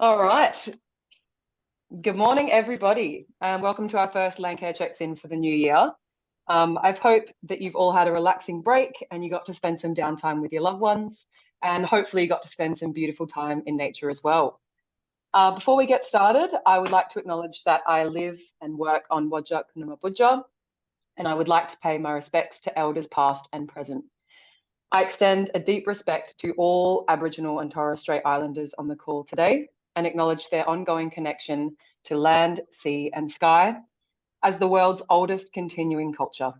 All right. Good morning, everybody, and welcome to our first Landcare Checks In for the new year. I hope that you've all had a relaxing break and you got to spend some downtime with your loved ones, and hopefully you got to spend some beautiful time in nature as well. Before we get started, I would like to acknowledge that I live and work on Wajak Noongar, and I would like to pay my respects to elders past and present. I extend a deep respect to all Aboriginal and Torres Strait Islanders on the call today and acknowledge their ongoing connection to land, sea, and sky as the world's oldest continuing culture.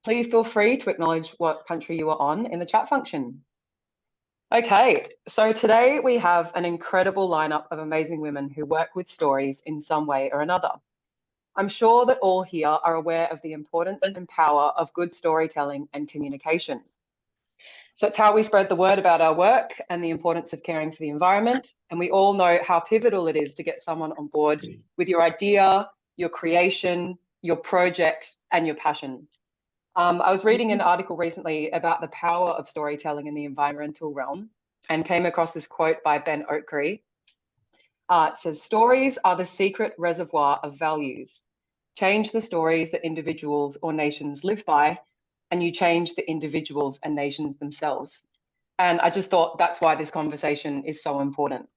Please feel free to acknowledge what country you are on in the chat function. Okay, so today we have an incredible lineup of amazing women who work with stories in some way or another. I'm sure that all here are aware of the importance and power of good storytelling and communication. So it's how we spread the word about our work and the importance of caring for the environment. And we all know how pivotal it is to get someone on board with your idea, your creation, your project, and your passion. I was reading an article recently about the power of storytelling in the environmental realm and came across this quote by Ben Oaktree. It says, "Stories are the secret reservoir of values. Change the stories that individuals or nations live by, and you change the individuals and nations themselves." And I just thought that's why this conversation is so important.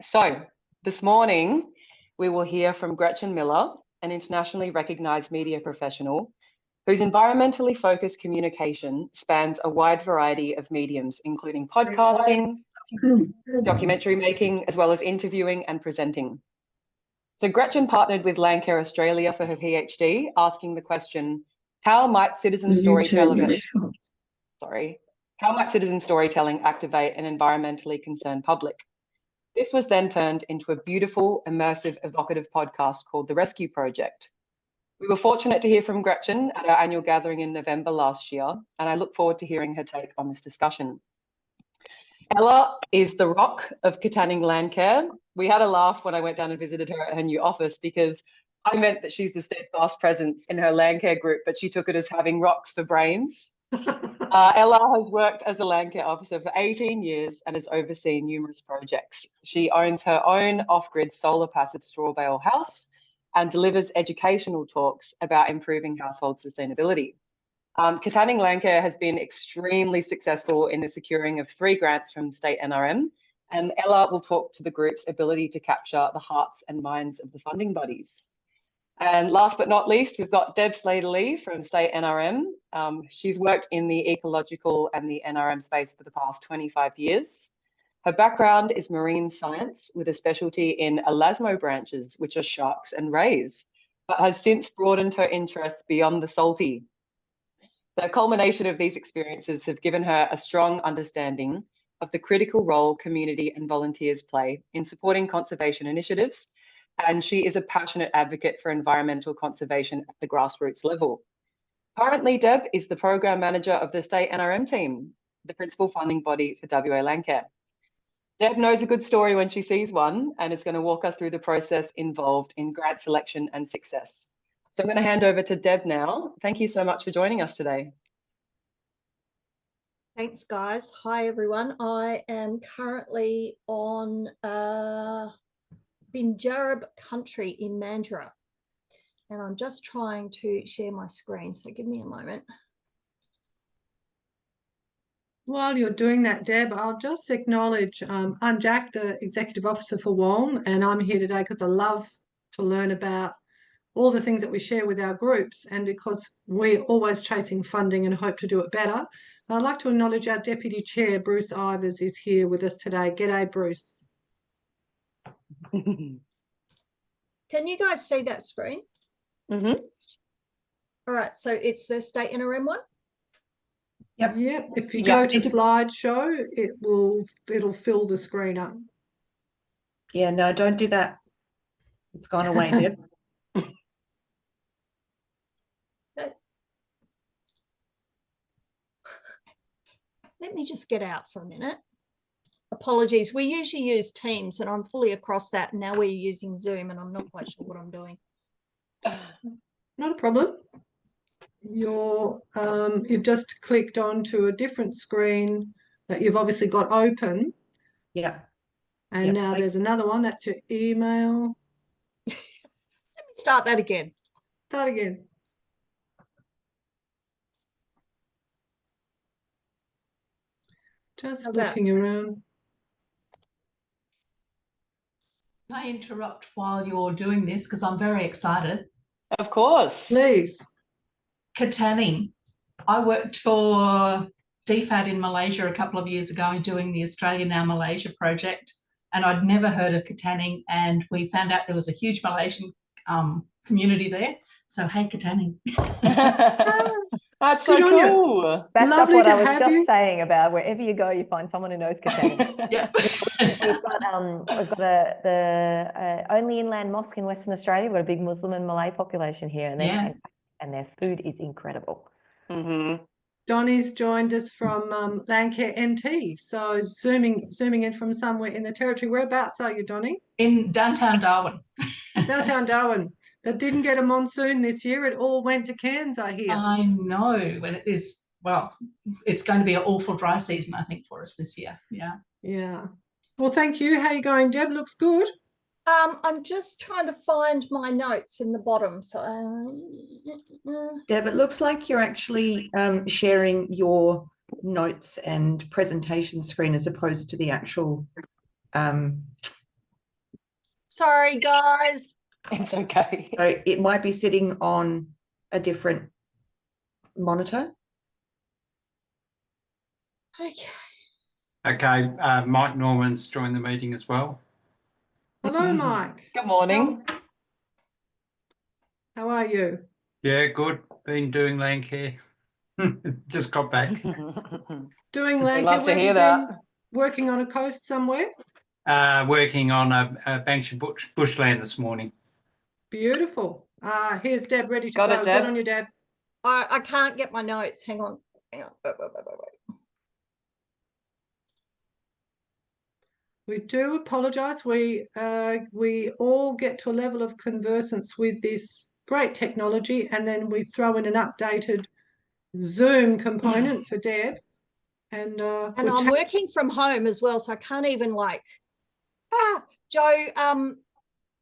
So this morning, we will hear from Gretchen Miller, an internationally recognized media professional whose environmentally focused communication spans a wide variety of mediums, including podcasting, documentary making, as well as interviewing and presenting. So Gretchen partnered with Landcare Australia for her PhD, asking the question, how might citizen storytelling activate an environmentally concerned public? This was then turned into a beautiful, immersive, evocative podcast called The Rescue Project. We were fortunate to hear from Gretchen at our annual gathering in November last year, and I look forward to hearing her take on this discussion. Ella is the rock of Katanning Landcare. We had a laugh when I went down and visited her at her new office because I meant that she's the steadfast presence in her Landcare group, but she took it as having rocks for brains. Ella has worked as a Landcare officer for 18 years and has overseen numerous projects. She owns her own off-grid solar passive straw bale house and delivers educational talks about improving household sustainability. Katanning Landcare has been extremely successful in the securing of 3 grants from State NRM, and Ella will talk to the group's ability to capture the hearts and minds of the funding bodies. And last but not least, we've got Deb Slater-Lee from State NRM. She's worked in the ecological and the NRM space for the past 25 years. Her background is marine science with a specialty in elasmo branches, which are sharks and rays, but has since broadened her interests beyond the salty. The culmination of these experiences have given her a strong understanding of the critical role community and volunteers play in supporting conservation initiatives, and she is a passionate advocate for environmental conservation at the grassroots level. Currently, Deb is the program manager of the State NRM team, the principal funding body for WA Landcare. Deb knows a good story when she sees one and is going to walk us through the process involved in grant selection and success. So I'm going to hand over to Deb now. Thank you so much for joining us today. Thanks, guys. Hi, everyone. I am currently on Binjarab country in Mandurah, and I'm just trying to share my screen, so give me a moment. While you're doing that, Deb, I'll just acknowledge I'm Jack, the Executive Officer for WALN, and I'm here today because I love to learn about all the things that we share with our groups, and because we're always chasing funding and hope to do it better. I'd like to acknowledge our Deputy Chair, Bruce Ivers, is here with us today. G'day, Bruce. Can you guys see that screen? Mm-hmm. All right, so it's the State NRM one? Yep. If you go to slideshow, it'll fill the screen up. Yeah, no, don't do that. It's gone away, Deb. Let me just get out for a minute. Apologies. We usually use Teams, and I'm fully across that. And now we're using Zoom, and I'm not quite sure what I'm doing. Not a problem. You've just clicked onto a different screen that you've obviously got open. Yeah. And Yep. now there's another one. That's your email. Start that again. Start again. Just How's that? looking around. Can I interrupt while you're doing this? Because I'm very excited. Of course. Please. Katanning. I worked for DFAT in Malaysia a couple of years ago doing the Australia Now Malaysia project, and I'd never heard of Katanning, and we found out there was a huge Malaysian community there. So hey, Katanning. That's so Good on you. cool. That's Lovely what to I was have just you. saying about wherever you go, you find someone who knows Katanning. Yeah. We've got the only inland mosque in Western Australia. We've got a big Muslim and Malay population here, and they're Yeah. fantastic, and their food is incredible. Mm-hmm. Donnie's joined us from Landcare NT. So zooming in from somewhere in the territory. Whereabouts are you, Donnie? In downtown Darwin. Downtown Darwin. That didn't get a monsoon this year. It all went to Cairns, I hear. I know. And it is, well, it's going to be an awful dry season, I think, for us this year. Yeah. Yeah. Well, thank you. How you going, Deb? Looks good. I'm just trying to find my notes in the bottom. So, Deb, it looks like you're actually sharing your notes and presentation screen as opposed to the actual. sorry, guys. It's okay. So it might be sitting on a different monitor. Okay. Okay, Mike Norman's joined the meeting as well. Hello, Mike. Good morning. How are you? Yeah, good. Been doing land care. Just got back. Doing We land love care. to Where hear have you that. been? Working on a coast somewhere? Working on a bunch of bushland this morning. Beautiful. Here's Deb ready to Got go. it, Deb. Good on you, Deb. I can't get my notes. Hang on. Hang on. Wait. We do apologise. We all get to a level of conversance with this great technology, and then we throw in an updated Zoom component for Deb. And And I'm working from home as well, so I can't even like. Joe.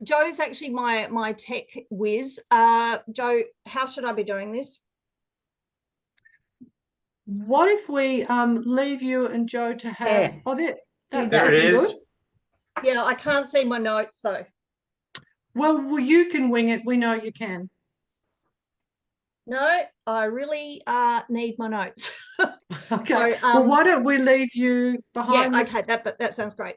Joe's actually my tech whiz. Joe, how should I be doing this? what if we leave you and Joe to have? There. Oh, there. There it is. Yeah, I can't see my notes though. Well, you can wing it. We know you can. No, I really need my notes. Okay. So, well, why don't we leave you behind? Yeah, this- okay, that sounds great.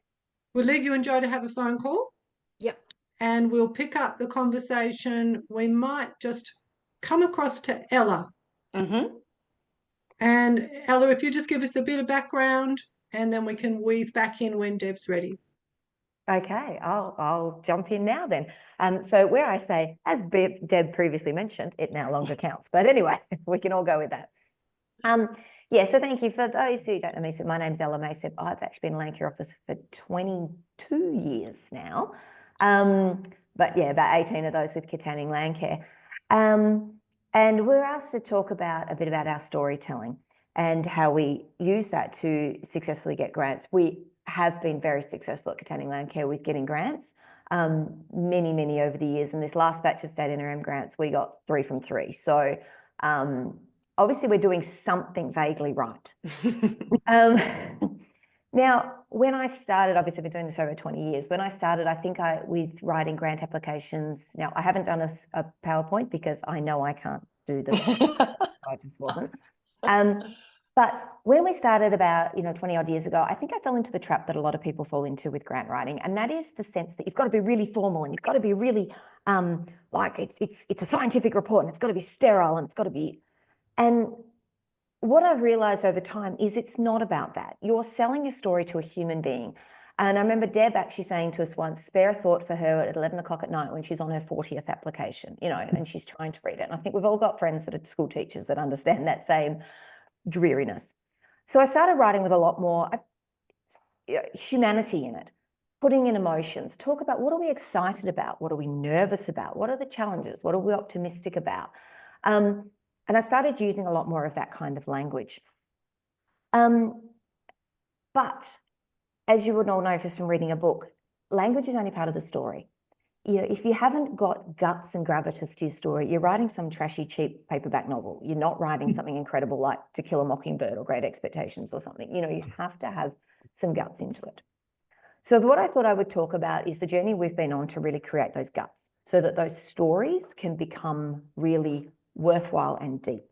We'll leave you and Joe to have a phone call. Yep. And we'll pick up the conversation. We might just come across to Ella. Mm-hmm. And Ella, if you just give us a bit of background, and then we can weave back in when Deb's ready. Okay, I'll jump in now then. So where I say, as Deb previously mentioned, it no longer counts. But anyway, we can all go with that. Yeah, so thank you. For those who don't know me, so my name's Ella Mason. I've actually been a land care officer for 22 years now. But yeah, about 18 of those with Katanning Land Care. And we're asked to talk about a bit about our storytelling and how we use that to successfully get grants. We have been very successful at Katanning Land Care with getting grants, many over the years. And this last batch of State NRM grants, we got 3 from 3. So obviously we're doing something vaguely right. Now, when I started, obviously I've been doing this over 20 years. When I started, I think with writing grant applications, now I haven't done a PowerPoint because I know I can't do the, I just wasn't. But when we started about 20 odd years ago, I think I fell into the trap that a lot of people fall into with grant writing, and that is the sense that you've got to be really formal and you've got to be really like it's a scientific report and it's got to be sterile and it's got to be. And what I've realized over time is it's not about that. You're selling your story to a human being. And I remember Deb actually saying to us once, spare a thought for her at 11 o'clock at night when she's on her 40th application, and she's trying to read it. And I think we've all got friends that are school teachers that understand that same dreariness. So I started writing with a lot more humanity in it, putting in emotions, talk about what are we excited about? What are we nervous about? What are the challenges? What are we optimistic about? And I started using a lot more of that kind of language. But as you would all know just from reading a book, language is only part of the story. You know, if you haven't got guts and gravitas to your story, you're writing some trashy, cheap paperback novel. You're not writing something incredible like To Kill a Mockingbird or Great Expectations or something. You know, you have to have some guts into it. So what I thought I would talk about is the journey we've been on to really create those guts so that those stories can become really worthwhile and deep.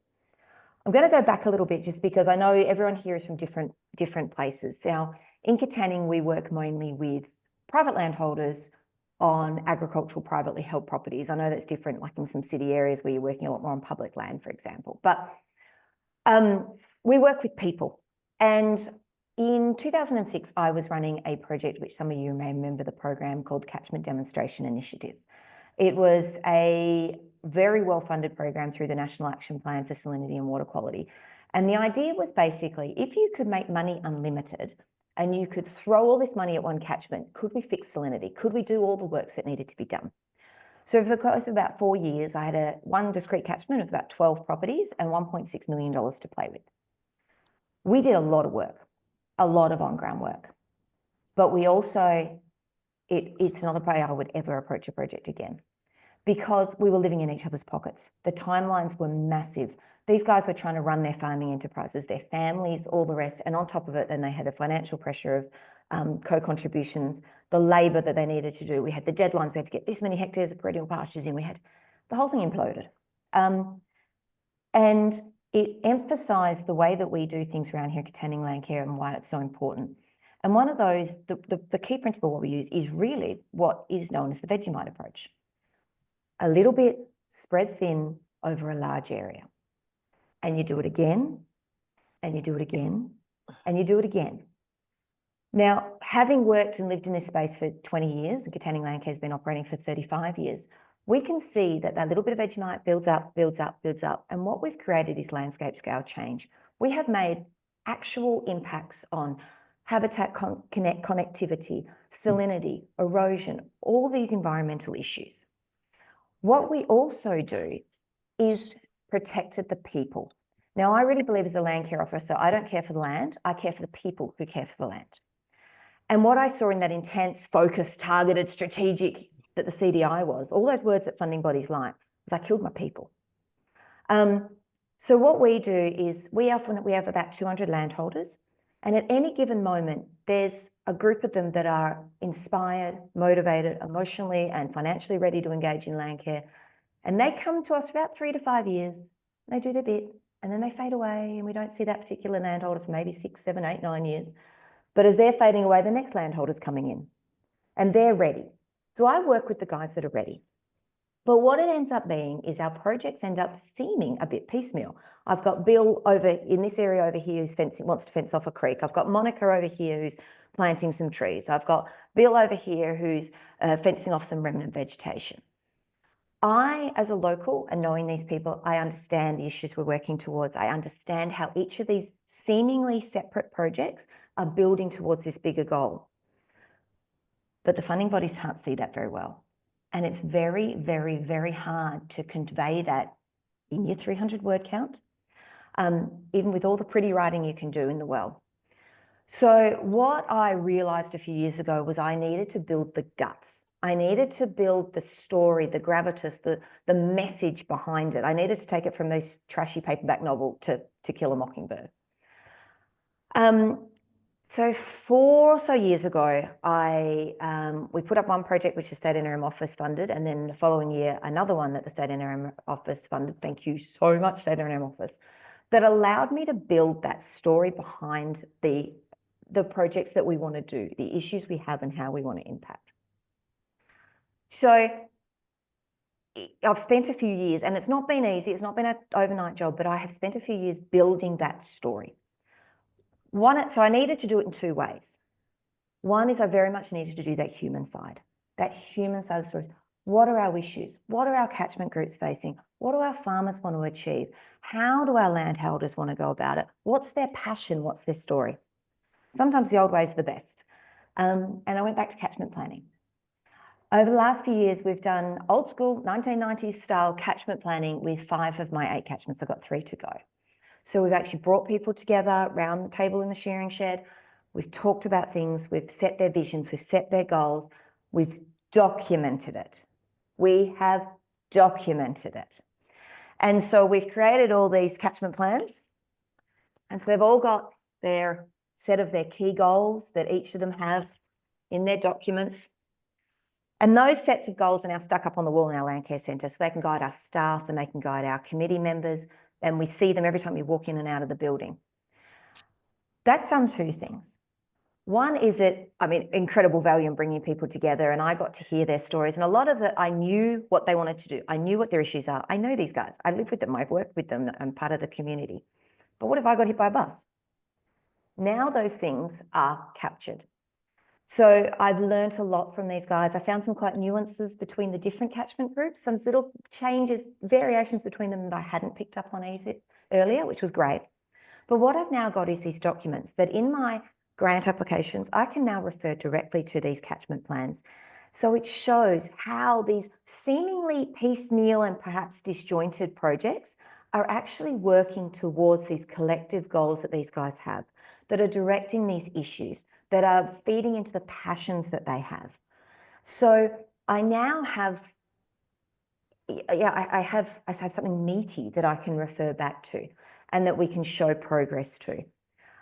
I'm going to go back a little bit just because I know everyone here is from different places. Now, in Katanning, we work mainly with private landholders on agricultural privately held properties. I know that's different, like in some city areas where you're working a lot more on public land, for example. But we work with people. And in 2006, I was running a project, which some of you may remember the program, called Catchment Demonstration Initiative. It was a very well-funded program through the National Action Plan for Salinity and Water Quality. And the idea was basically, if you could make money unlimited and you could throw all this money at one catchment, could we fix salinity? Could we do all the works that needed to be done? So over the course of about 4 years, I had one discrete catchment of about 12 properties and $1.6 million to play with. We did a lot of work, a lot of on-ground work, but we also, it's not a way I would ever approach a project again because we were living in each other's pockets. The timelines were massive. These guys were trying to run their farming enterprises, their families, all the rest. And on top of it, then they had the financial pressure of co-contributions, the labor that they needed to do. We had the deadlines. We had to get this many hectares of perennial pastures in. We had the whole thing imploded. And it emphasized the way that we do things around here at Katanning Land Care and why it's so important. And one of those, the key principle what we use is really what is known as the Vegemite approach. A little bit spread thin over a large area. And you do it again, and you do it again, and you do it again. Now, having worked and lived in this space for 20 years, and Katanning Land Care has been operating for 35 years, we can see that that little bit of Vegemite builds up, builds up, builds up. And what we've created is landscape scale change. We have made actual impacts on habitat connectivity, salinity, erosion, all these environmental issues. What we also do is protected the people. Now, I really believe as a land care officer, I don't care for the land, I care for the people who care for the land. And what I saw in that intense, focused, targeted, strategic that the CDI was, all those words that funding bodies like, was I killed my people. So what we do is we have about 200 landholders, and at any given moment, there's a group of them that are inspired, motivated, emotionally and financially ready to engage in land care. And they come to us for about 3 to 5 years, they do their bit, and then they fade away, and we don't see that particular landholder for maybe 6, 7, 8, 9 years. But as they're fading away, the next landholder's coming in, and they're ready. So I work with the guys that are ready. But what it ends up being is our projects end up seeming a bit piecemeal. I've got Bill over in this area over here who's wants to fence off a creek. I've got Monica over here who's planting some trees. I've got Bill over here who's fencing off some remnant vegetation. I, as a local and knowing these people, I understand the issues we're working towards. I understand how each of these seemingly separate projects are building towards this bigger goal. But the funding bodies can't see that very well. And it's very, very, very hard to convey that in your 300 word count, even with all the pretty writing you can do in the well. So what I realized a few years ago was I needed to build the guts. I needed to build the story, the gravitas, the message behind it. I needed to take it from this trashy paperback novel to Kill a Mockingbird. So 4 or so years ago, we put up one project which the State NRM office funded, and then the following year, another one that the State NRM office funded. Thank you so much, State NRM office, that allowed me to build that story behind the projects that we want to do, the issues we have and how we want to impact. So I've spent a few years, and it's not been easy, it's not been an overnight job, but I have spent a few years building that story. So I needed to do it in 2 ways. One is I very much needed to do that human side of the story. What are our issues? What are our catchment groups facing? What do our farmers want to achieve? How do our landholders want to go about it? What's their passion? What's their story? Sometimes the old ways are the best. And I went back to catchment planning. Over the last few years, we've done old school 1990s style catchment planning with 5 of my 8 catchments. I've got 3 to go. So we've actually brought people together around the table in the shearing shed. we've talked about things, we've set their visions, we've set their goals, we've documented it. We have documented it. And so we've created all these catchment plans. And so they've all got their set of their key goals that each of them have in their documents. And those sets of goals are now stuck up on the wall in our land care centre, so they can guide our staff and they can guide our committee members, and we see them every time we walk in and out of the building. That's done two things. One is incredible value in bringing people together, and I got to hear their stories, and a lot of it, I knew what they wanted to do. I knew what their issues are. I know these guys. I live with them. I've worked with them. I'm part of the community. But what if I got hit by a bus? Now those things are captured. So I've learned a lot from these guys. I found some quite nuances between the different catchment groups, some little changes, variations between them that I hadn't picked up on earlier, which was great. But what I've now got is these documents that in my grant applications, I can now refer directly to these catchment plans. So it shows how these seemingly piecemeal and perhaps disjointed projects are actually working towards these collective goals that these guys have, that are directing these issues, that are feeding into the passions that they have. So I now have, I have something meaty that I can refer back to and that we can show progress to.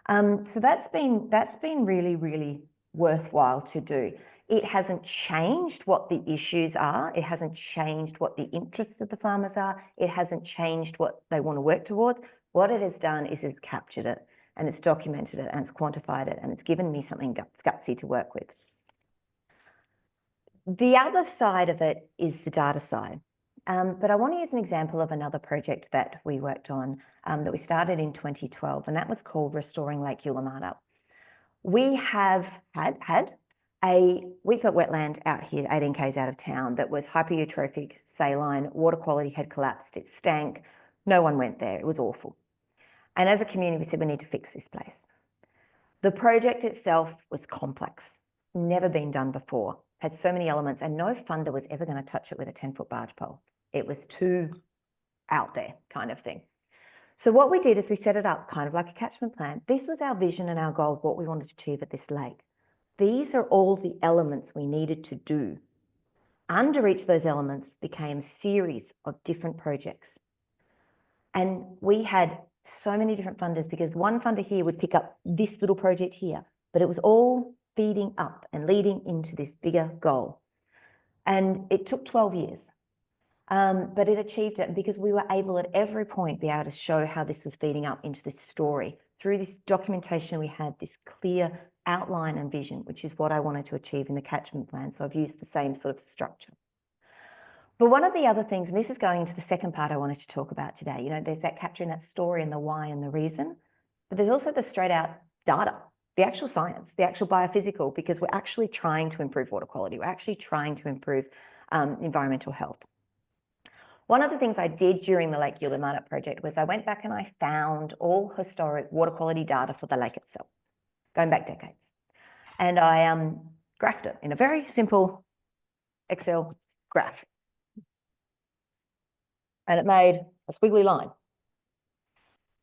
So that's been really, really worthwhile to do. It hasn't changed what the issues are. It hasn't changed what the interests of the farmers are. It hasn't changed what they want to work towards. What it has done is it's captured it, and it's documented it, and it's quantified it, and it's given me something gutsy to work with. The other side of it is the data side. But I want to use an example of another project that we worked on that we started in 2012, and that was called Restoring Lake Ulamata. We have we've got wetland out here, 18 k's out of town, that was hyper-eutrophic, saline, water quality had collapsed, it stank, no one went there, it was awful. And as a community, we said we need to fix this place. The project itself was complex, never been done before, had so many elements, and no funder was ever going to touch it with a 10-foot barge pole. It was too out there kind of thing. So what we did is we set it up kind of like a catchment plan. This was our vision and our goal of what we wanted to achieve at this lake. These are all the elements we needed to do. Under each of those elements became a series of different projects. And we had so many different funders because one funder here would pick up this little project here, but it was all feeding up and leading into this bigger goal. And it took 12 years, but it achieved it because we were able at every point be able to show how this was feeding up into this story. Through this documentation, we had this clear outline and vision, which is what I wanted to achieve in the catchment plan. So I've used the same sort of structure. But one of the other things, and this is going into the second part I wanted to talk about today, you know, there's that capturing that story and the why and the reason, but there's also the straight out data, the actual science, the actual biophysical, because we're actually trying to improve water quality. We're actually trying to improve environmental health. One of the things I did during the Lake Ulamata project was I went back and I found all historic water quality data for the lake itself, going back decades. And I graphed it in a very simple Excel graph. And it made a squiggly line.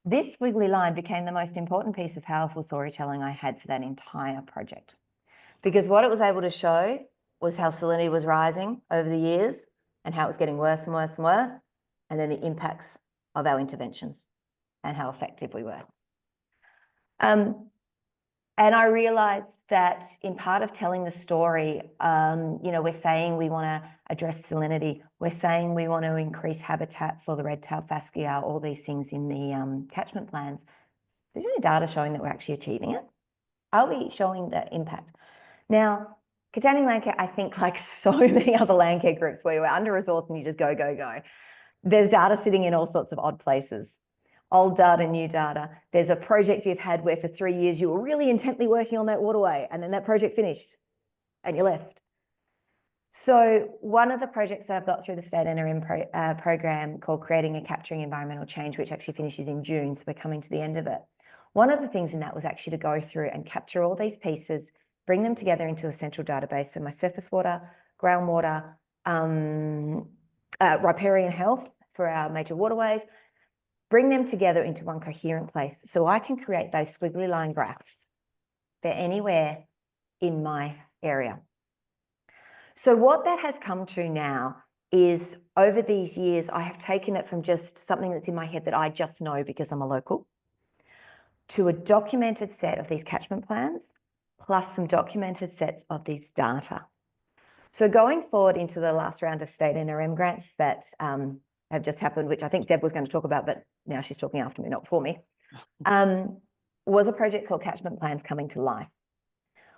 This squiggly line became the most important piece of powerful storytelling I had for that entire project. Because what it was able to show was how salinity was rising over the years and how it was getting worse and worse and worse, and then the impacts of our interventions and how effective we were. And I realized that in part of telling the story, you know, we're saying we want to address salinity. We're saying we want to increase habitat for the red-tailed phaskia, all these things in the catchment plans. There's any data showing that we're actually achieving it? Are we showing the impact? Now, Katanning Land Care, I think like so many other land care groups where we're under-resourced and you just go, go, go. There's data sitting in all sorts of odd places. Old data, new data. There's a project you've had where for 3 years you were really intently working on that waterway and then that project finished and you left. So one of the projects that I've got through the State NRM program called Creating and Capturing Environmental Change, which actually finishes in June, so we're coming to the end of it. One of the things in that was actually to go through and capture all these pieces, bring them together into a central database. So my surface water, groundwater, riparian health for our major waterways, bring them together into one coherent place so I can create those squiggly line graphs for anywhere in my area. So what that has come to now is over these years, I have taken it from just something that's in my head that I just know because I'm a local, to a documented set of these catchment plans, plus some documented sets of these data. So going forward into the last round of State NRM grants that have just happened, which I think Deb was going to talk about, but now she's talking after me, not for me, was a project called Catchment Plans Coming to Life.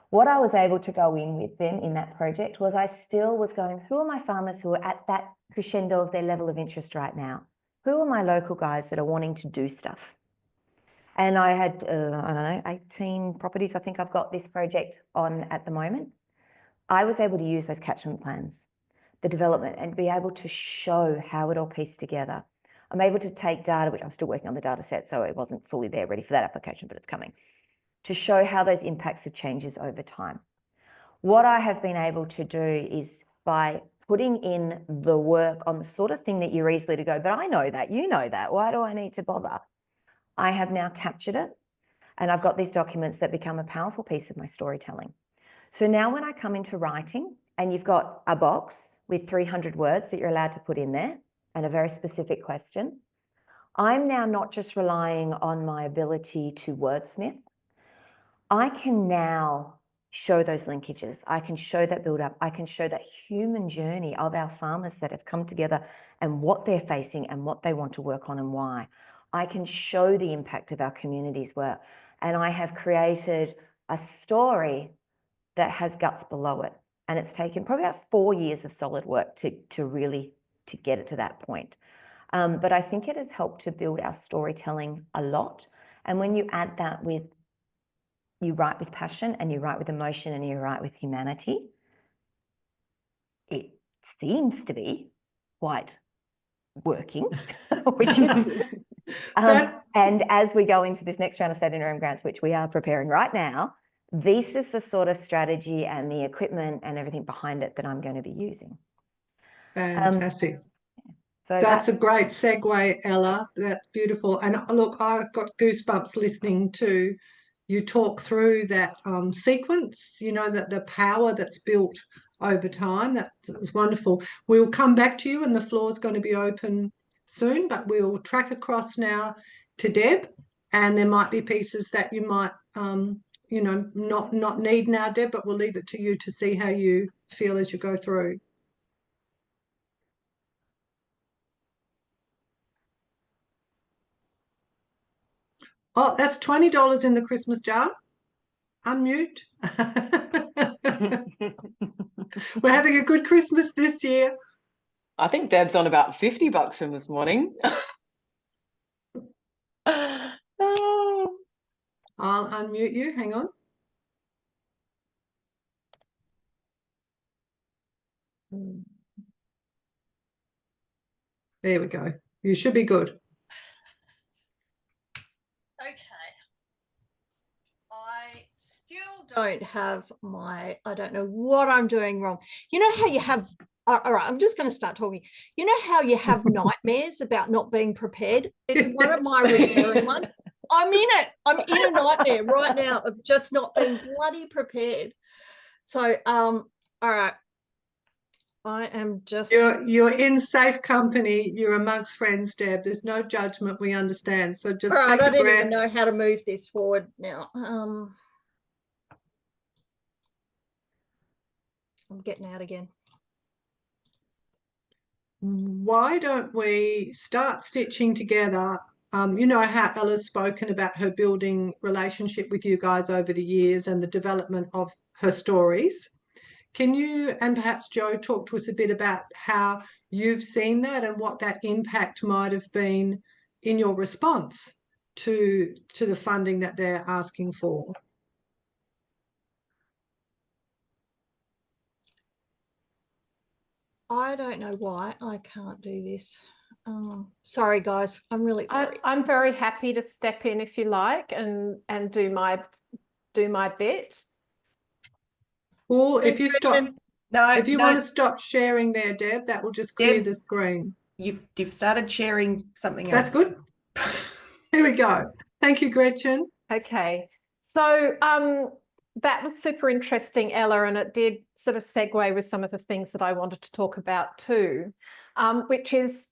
What I was able to go in with them in that project was I still was going, who are my farmers who are at that crescendo of their level of interest right now? Who are my local guys that are wanting to do stuff? And I had, I don't know, 18 properties I think I've got this project on at the moment. I was able to use those catchment plans, the development, and be able to show how it all pieced together. I'm able to take data, which I'm still working on the data set, so it wasn't fully there ready for that application, but it's coming, to show how those impacts have changes over time. What I have been able to do is by putting in the work on the sort of thing that you're easily to go, but I know that, you know that, why do I need to bother? I have now captured it, and I've got these documents that become a powerful piece of my storytelling. So now when I come into writing and you've got a box with 300 words that you're allowed to put in there and a very specific question, I'm now not just relying on my ability to wordsmith. I can now show those linkages. I can show that build up. I can show that human journey of our farmers that have come together and what they're facing and what they want to work on and why. I can show the impact of our community's work. And I have created a story that has guts below it. And it's taken probably about 4 years of solid work to really get it to that point. But I think it has helped to build our storytelling a lot. And when you add that with, you write with passion and you write with emotion and you write with humanity, it seems to be quite working, which is and as we go into this next round of State NRM grants, which we are preparing right now, this is the sort of strategy and the equipment and everything behind it that I'm going to be using. Fantastic. So that's a great segue, Ella. That's beautiful. And look, I've got goosebumps listening to you talk through that sequence, you know, that the power that's built over time. That's wonderful. We'll come back to you and the floor is going to be open soon, but we'll track across now to Deb, and there might be pieces that you might you know, not need now, Deb, but we'll leave it to you to see how you feel as you go through. Oh, that's $20 in the Christmas jar. Unmute. We're having a good Christmas this year. I think Deb's on about $50 from this morning. Oh. I'll unmute you. Hang on. There we go. You should be good. Okay. I still don't have my, I don't know what I'm doing wrong. You know how you have, all right, I'm just going to start talking. You know how you have nightmares about not being prepared? It's one of my recurring ones. I'm in it. I'm in a nightmare right now of just not being bloody prepared. So, all right. I am just... You're in safe company. You're amongst friends, Deb. There's no judgment. We understand. So just take a breath. I don't even know how to move this forward now. I'm getting out again. Why don't we start stitching together? You know how Ella's spoken about her building relationship with you guys over the years and the development of her stories. Can you and perhaps Joe talk to us a bit about how you've seen that and what that impact might have been in your response to the funding that they're asking for? I don't know why I can't do this. Sorry, guys. I'm really sorry. I'm very happy to step in if you like and do my bit. Well, if you stop, if you want to no, stop sharing there, Deb, that will just clear Deb, the screen. You've started sharing something else. That's good. Here we go. Thank you, Gretchen. Okay. So that was super interesting, Ella, and it did sort of segue with some of the things that I wanted to talk about too, which is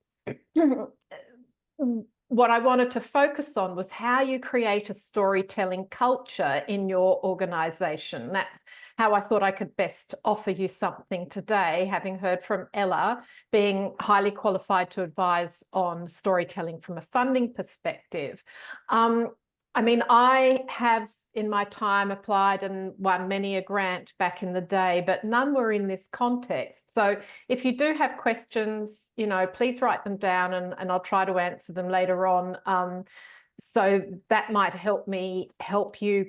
what I wanted to focus on was how you create a storytelling culture in your organisation. That's how I thought I could best offer you something today, having heard from Ella, being highly qualified to advise on storytelling from a funding perspective. I mean, I have in my time applied and won many a grant back in the day, but none were in this context. So if you do have questions, you know, please write them down and I'll try to answer them later on. So that might help me help you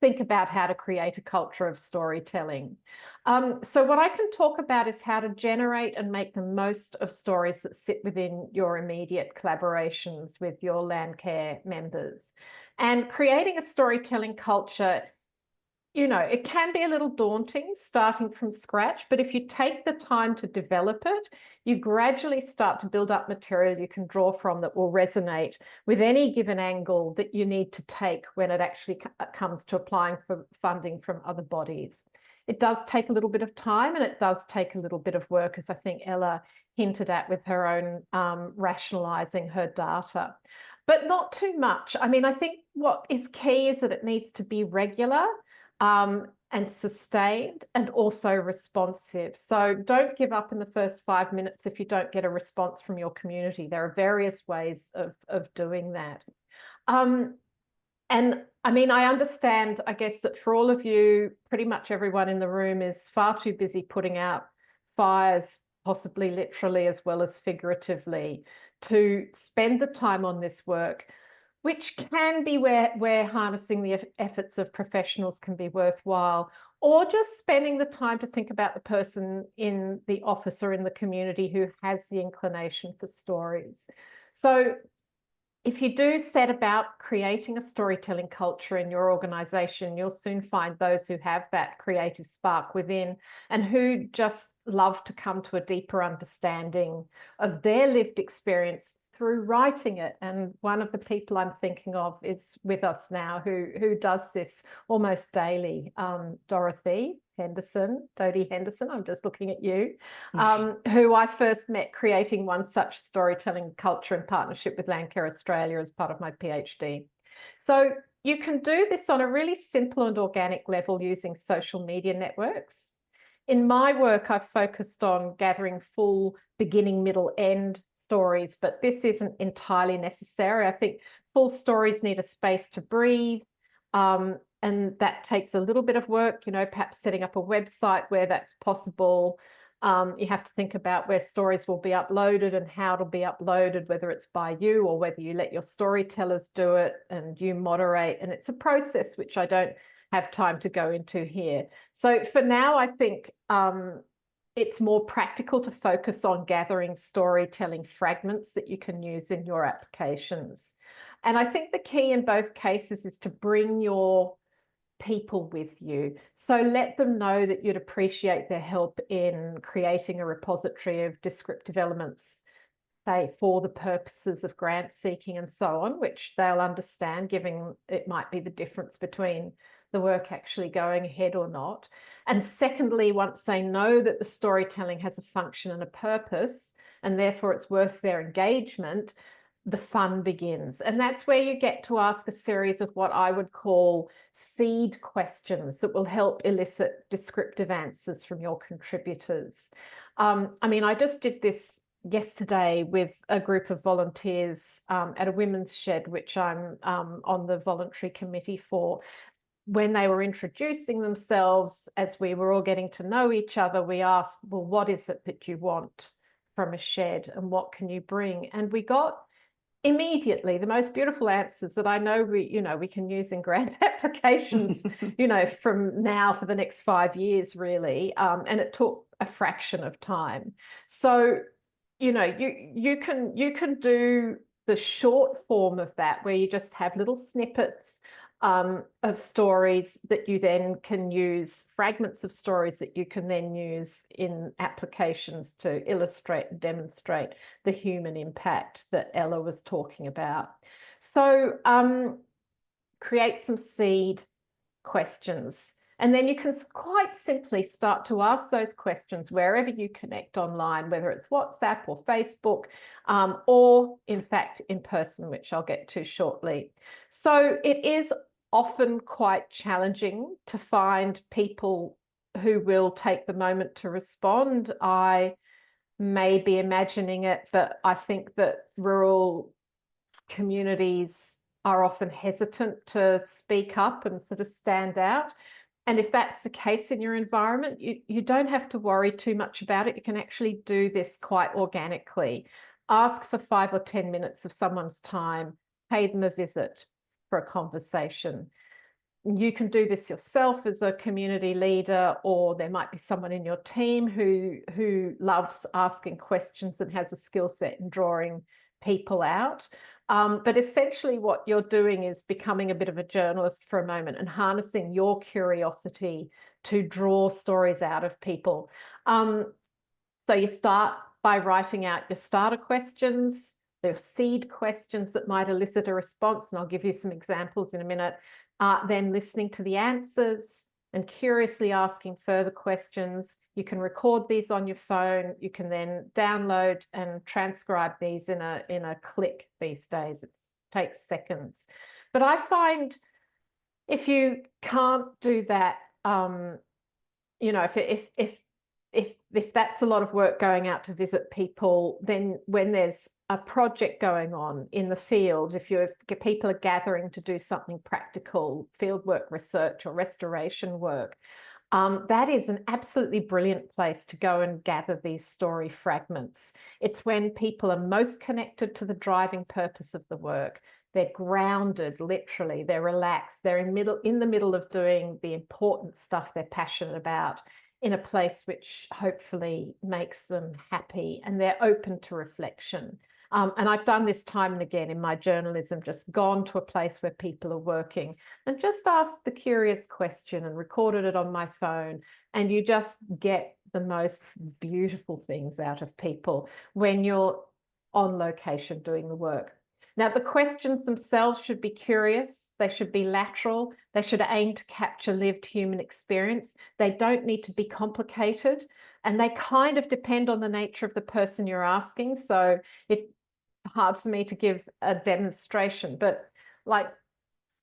think about how to create a culture of storytelling. So what I can talk about is how to generate and make the most of stories that sit within your immediate collaborations with your Landcare members. And creating a storytelling culture, you know, it can be a little daunting starting from scratch, but if you take the time to develop it, you gradually start to build up material you can draw from that will resonate with any given angle that you need to take when it actually comes to applying for funding from other bodies. It does take a little bit of time and it does take a little bit of work, as I think Ella hinted at with her own rationalising her data. But not too much. I mean, I think what is key is that it needs to be regular and sustained and also responsive. So don't give up in the first 5 minutes if you don't get a response from your community. There are various ways of doing that. And I mean, I understand, I guess, that for all of you, pretty much everyone in the room is far too busy putting out fires, possibly literally as well as figuratively, to spend the time on this work, which can be where harnessing the efforts of professionals can be worthwhile, or just spending the time to think about the person in the office or in the community who has the inclination for stories. So if you do set about creating a storytelling culture in your organisation, you'll soon find those who have that creative spark within and who just love to come to a deeper understanding of their lived experience through writing it. And one of the people I'm thinking of is with us now who does this almost daily, Dodie Henderson, I'm just looking at you, who I first met creating one such storytelling culture in partnership with Landcare Australia as part of my PhD. So you can do this on a really simple and organic level using social media networks. In my work, I've focused on gathering full beginning, middle, end stories, but this isn't entirely necessary. I think full stories need a space to breathe, and that takes a little bit of work, you know, perhaps setting up a website where that's possible. You have to think about where stories will be uploaded and how it'll be uploaded, whether it's by you or whether you let your storytellers do it and you moderate. And it's a process which I don't have time to go into here. So for now, I think it's more practical to focus on gathering storytelling fragments that you can use in your applications. And I think the key in both cases is to bring your people with you. So let them know that you'd appreciate their help in creating a repository of descriptive elements, say for the purposes of grant seeking and so on, which they'll understand, given it might be the difference between the work actually going ahead or not. And secondly, once they know that the storytelling has a function and a purpose, and therefore it's worth their engagement, the fun begins. And that's where you get to ask a series of what I would call seed questions that will help elicit descriptive answers from your contributors. I mean, I just did this yesterday with a group of volunteers at a women's shed, which I'm on the voluntary committee for. When they were introducing themselves, as we were all getting to know each other, we asked, well, what is it that you want from a shed and what can you bring? And we got immediately the most beautiful answers that I know we can use in grant applications, from now for the next 5 years, really. And it took a fraction of time. So, you can do the short form of that where you just have little snippets of stories that you then can use, fragments of stories that you can then use in applications to illustrate and demonstrate the human impact that Ella was talking about. So create some seed questions. And then you can quite simply start to ask those questions wherever you connect online, whether it's WhatsApp or Facebook, or in fact in person, which I'll get to shortly. So it is often quite challenging to find people who will take the moment to respond. I may be imagining it, but I think that rural communities are often hesitant to speak up and sort of stand out. And if that's the case in your environment, you don't have to worry too much about it. You can actually do this quite organically. Ask for 5 or 10 minutes of someone's time, pay them a visit for a conversation. You can do this yourself as a community leader, or there might be someone in your team who loves asking questions and has a skill set in drawing people out. But essentially what you're doing is becoming a bit of a journalist for a moment and harnessing your curiosity to draw stories out of people. So you start by writing out your starter questions, the seed questions that might elicit a response, and I'll give you some examples in a minute. Then listening to the answers and curiously asking further questions. You can record these on your phone. You can then download and transcribe these in a click these days. It takes seconds. But I find if you can't do that, you know, if that's a lot of work going out to visit people, then when there's a project going on in the field, if people are gathering to do something practical, fieldwork research or restoration work, that is an absolutely brilliant place to go and gather these story fragments. It's when people are most connected to the driving purpose of the work. They're grounded, literally, they're relaxed, they're in the middle of doing the important stuff they're passionate about in a place which hopefully makes them happy, and they're open to reflection. And I've done this time and again in my journalism, just gone to a place where people are working and just asked the curious question and recorded it on my phone. And you just get the most beautiful things out of people when you're on location doing the work. Now, the questions themselves should be curious. They should be lateral. They should aim to capture lived human experience. They don't need to be complicated. And they kind of depend on the nature of the person you're asking. So it's hard for me to give a demonstration, but like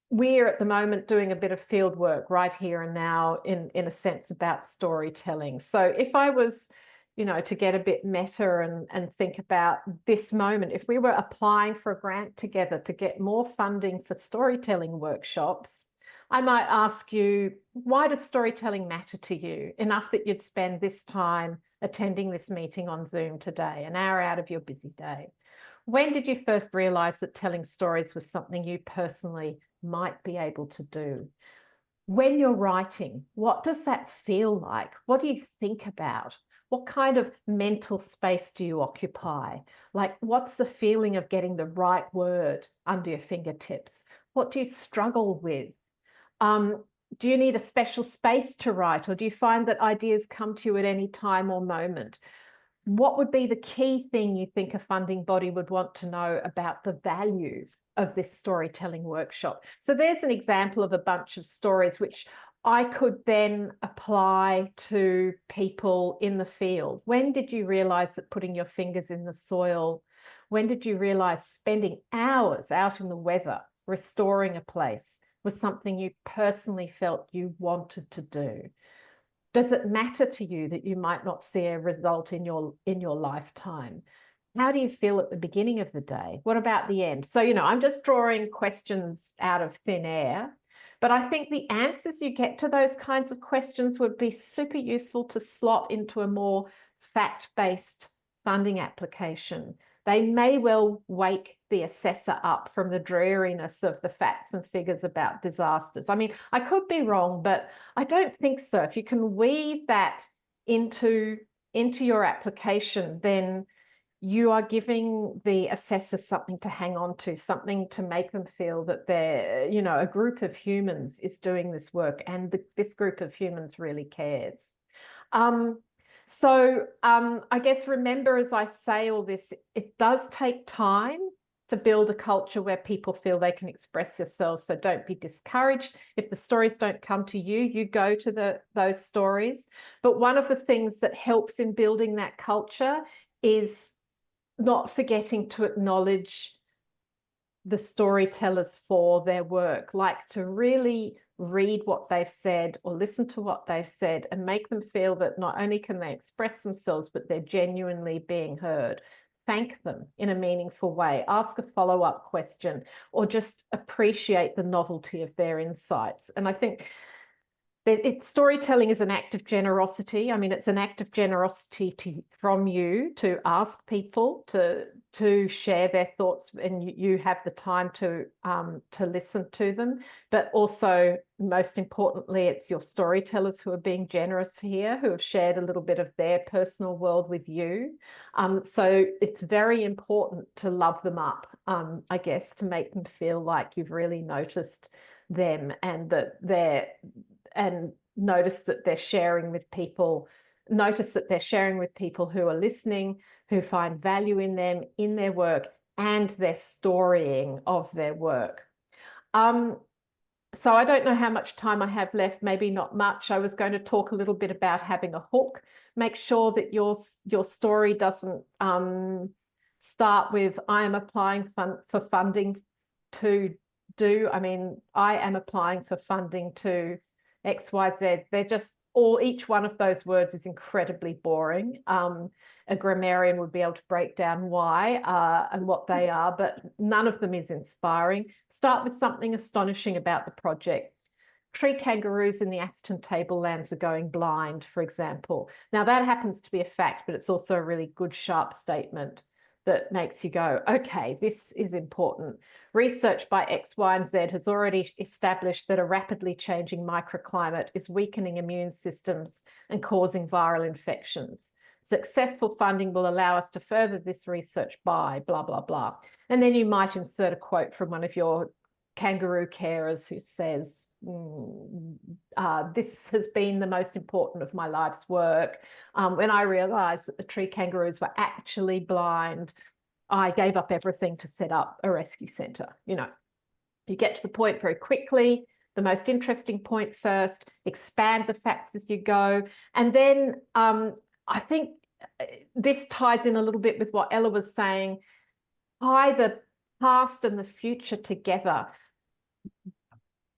we're at the moment doing a bit of field work right here and now in a sense about storytelling. So if I was, you know, to get a bit meta and think about this moment, if we were applying for a grant together to get more funding for storytelling workshops, I might ask you, why does storytelling matter to you enough that you'd spend this time attending this meeting on Zoom today, an hour out of your busy day? When did you first realize that telling stories was something you personally might be able to do? When you're writing, what does that feel like? What do you think about? What kind of mental space do you occupy? Like, what's the feeling of getting the right word under your fingertips? What do you struggle with? Do you need a special space to write, or do you find that ideas come to you at any time or moment? What would be the key thing you think a funding body would want to know about the value of this storytelling workshop? So there's an example of a bunch of stories which I could then apply to people in the field. When did you realize that putting your fingers in the soil, when did you realize spending hours out in the weather restoring a place was something you personally felt you wanted to do? Does it matter to you that you might not see a result in your lifetime? How do you feel at the beginning of the day? What about the end? So, you know, I'm just drawing questions out of thin air, but I think the answers you get to those kinds of questions would be super useful to slot into a more fact-based funding application. They may well wake the assessor up from the dreariness of the facts and figures about disasters. I mean, I could be wrong, but I don't think so. If you can weave that into your application, then you are giving the assessor something to hang on to, something to make them feel that they're, you know, a group of humans is doing this work, and this group of humans really cares. So I guess remember, as I say all this, it does take time to build a culture where people feel they can express themselves. So don't be discouraged. If the stories don't come to you, you go to those stories. But one of the things that helps in building that culture is not forgetting to acknowledge the storytellers for their work, like to really read what they've said or listen to what they've said and make them feel that not only can they express themselves, but they're genuinely being heard. Thank them in a meaningful way, ask a follow-up question, or just appreciate the novelty of their insights. And I think that storytelling is an act of generosity. I mean, it's an act of generosity from you to ask people to share their thoughts, and you have the time to listen to them. But also, most importantly, it's your storytellers who are being generous here, who have shared a little bit of their personal world with you. So it's very important to love them up, I guess, to make them feel like you've really noticed them, and notice that they're sharing with people. Notice that they're sharing with people who are listening, who find value in them, in their work, and their storying of their work. So I don't know how much time I have left, maybe not much. I was going to talk a little bit about having a hook. Make sure that your story doesn't start with, I am applying for funding to do. I mean, I am applying for funding to XYZ. They're just each one of those words is incredibly boring. A grammarian would be able to break down why and what they are, but none of them is inspiring. Start with something astonishing about the project. Tree kangaroos in the Atherton tablelands are going blind, for example. Now that happens to be a fact, but it's also a really good, sharp statement that makes you go, okay, this is important. Research by X, Y, and Z has already established that a rapidly changing microclimate is weakening immune systems and causing viral infections. Successful funding will allow us to further this research by blah, blah, blah. And then you might insert a quote from one of your kangaroo carers who says, this has been the most important of my life's work. When I realized that the tree kangaroos were actually blind, I gave up everything to set up a rescue centre. You know, you get to the point very quickly, the most interesting point first, expand the facts as you go. And then I think this ties in a little bit with what Ella was saying, tie the past and the future together.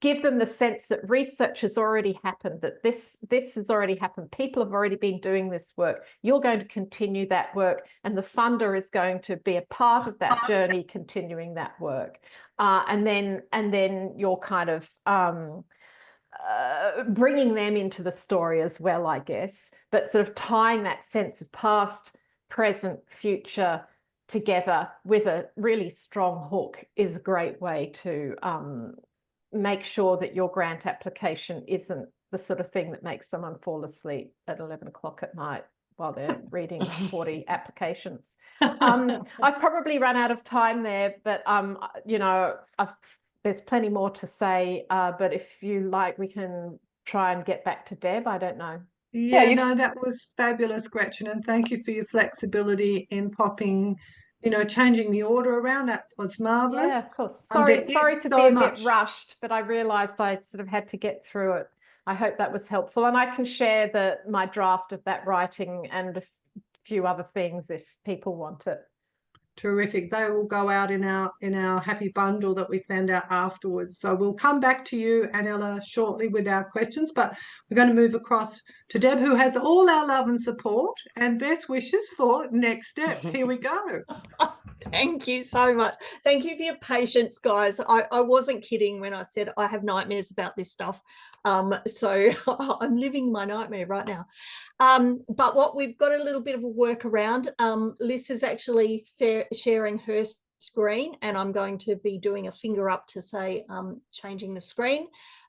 Give them the sense that research has already happened, that this has already happened. People have already been doing this work. You're going to continue that work, and the funder is going to be a part of that journey, continuing that work. And then you're kind of bringing them into the story as well, I guess. But sort of tying that sense of past, present, future together with a really strong hook is a great way to make sure that your grant application isn't the sort of thing that makes someone fall asleep at 11 o'clock at night while they're reading 40 applications. I've probably run out of time there, but you know, there's plenty more to say, but if you like, we can try and get back to Deb. I don't know. Yeah, no, that was fabulous, Gretchen, and thank you for your flexibility in popping, you know, changing the order around. That was marvelous. Yeah, of course. Sorry to be a bit rushed, but I realised I sort of had to get through it. I hope that was helpful, and I can share my draft of that writing and a few other things if people want it. Terrific. They will go out in our happy bundle that we send out afterwards. So we'll come back to you and Ella shortly with our questions, but we're going to move across to Deb, who has all our love and support and best wishes for next steps. Here we go. Thank you so much. Thank you for your patience, guys. I wasn't kidding when I said I have nightmares about this stuff. So I'm living my nightmare right now. But what we've got a little bit of a workaround. Liz is actually sharing her screen, and I'm going to be doing a finger up to say changing the screen.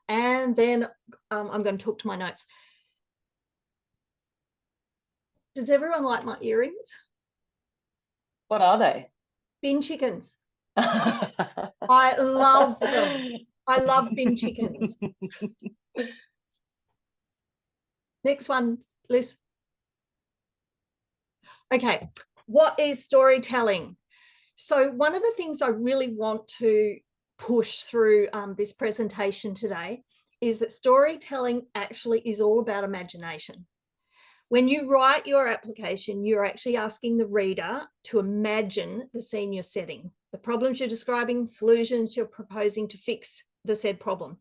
And then I'm going to talk to my notes. Does everyone like my earrings? What are they? Bin chickens. I love them. I love bin chickens. Next one, Liz. Okay, what is storytelling? So one of the things I really want to push through this presentation today is that storytelling actually is all about imagination. When you write your application, you're actually asking the reader to imagine the scene you're setting, the problems you're describing, solutions you're proposing to fix the said problem.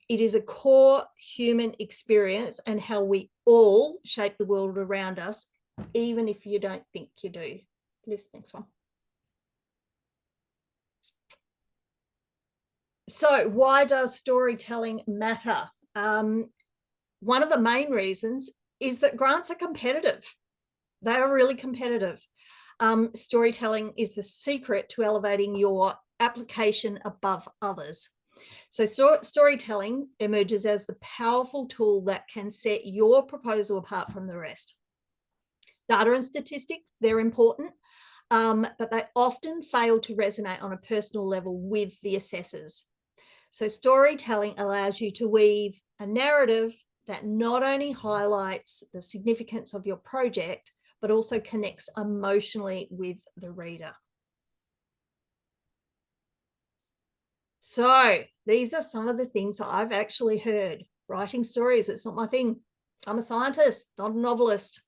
It is a core human experience and how we all shape the world around us, even if you don't think you do. This next one. So why does storytelling matter? One of the main reasons is that grants are competitive. They are really competitive. Storytelling is the secret to elevating your application above others. So storytelling emerges as the powerful tool that can set your proposal apart from the rest. Data and statistics, they're important, but they often fail to resonate on a personal level with the assessors. So storytelling allows you to weave a narrative that not only highlights the significance of your project, but also connects emotionally with the reader. So these are some of the things that I've actually heard. Writing stories, it's not my thing. I'm a scientist, not a novelist.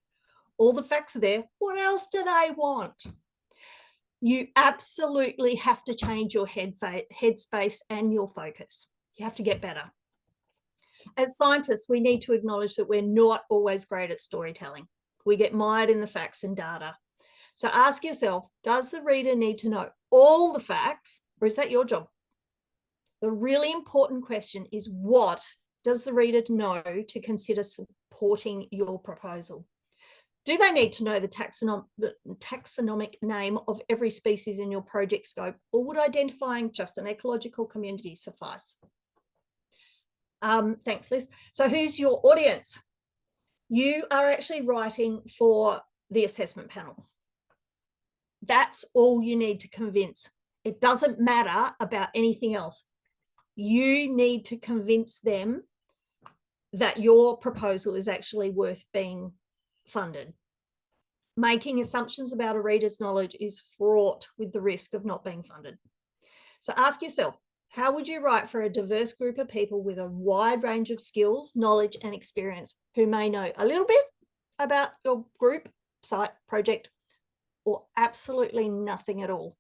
All the facts are there. What else do they want? You absolutely have to change your headspace and your focus. You have to get better. As scientists, we need to acknowledge that we're not always great at storytelling. We get mired in the facts and data. So ask yourself, does the reader need to know all the facts, or is that your job? The really important question is, what does the reader know to consider supporting your proposal? Do they need to know the taxonomic name of every species in your project scope, or would identifying just an ecological community suffice? Thanks, Liz. So who's your audience? You are actually writing for the assessment panel. That's all you need to convince. It doesn't matter about anything else. You need to convince them that your proposal is actually worth being funded. Making assumptions about a reader's knowledge is fraught with the risk of not being funded. So ask yourself, how would you write for a diverse group of people with a wide range of skills, knowledge, and experience who may know a little bit about your group, site, project, or absolutely nothing at all?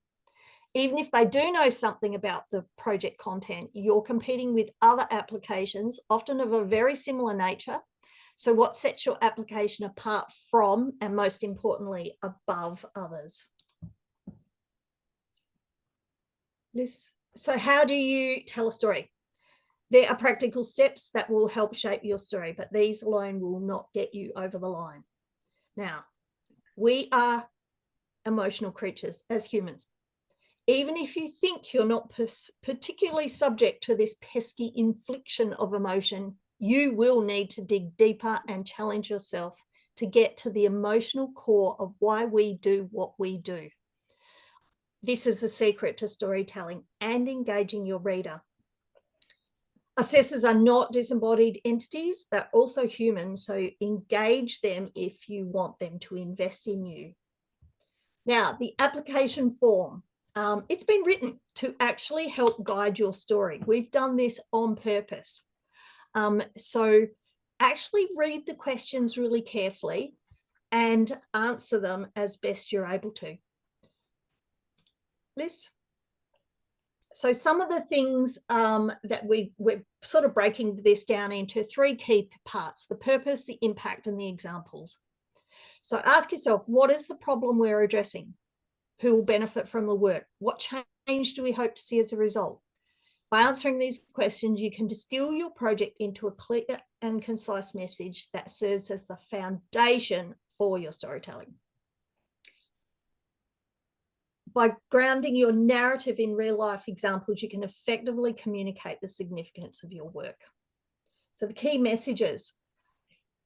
Even if they do know something about the project content, you're competing with other applications, often of a very similar nature. So what sets your application apart from, and most importantly, above others? Liz? So how do you tell a story? There are practical steps that will help shape your story, but these alone will not get you over the line. Now, we are emotional creatures as humans. Even if you think you're not particularly subject to this pesky infliction of emotion, you will need to dig deeper and challenge yourself to get to the emotional core of why we do what we do. This is the secret to storytelling and engaging your reader. Assessors are not disembodied entities, they're also human, so engage them if you want them to invest in you. Now, the application form. It's been written to actually help guide your story. We've done this on purpose. So actually read the questions really carefully and answer them as best you're able to. Liz? So some of the things that we're sort of breaking this down into 3 key parts: the purpose, the impact, and the examples. So ask yourself, what is the problem we're addressing? Who will benefit from the work? What change do we hope to see as a result? By answering these questions, you can distill your project into a clear and concise message that serves as the foundation for your storytelling. By grounding your narrative in real-life examples, you can effectively communicate the significance of your work. So the key messages.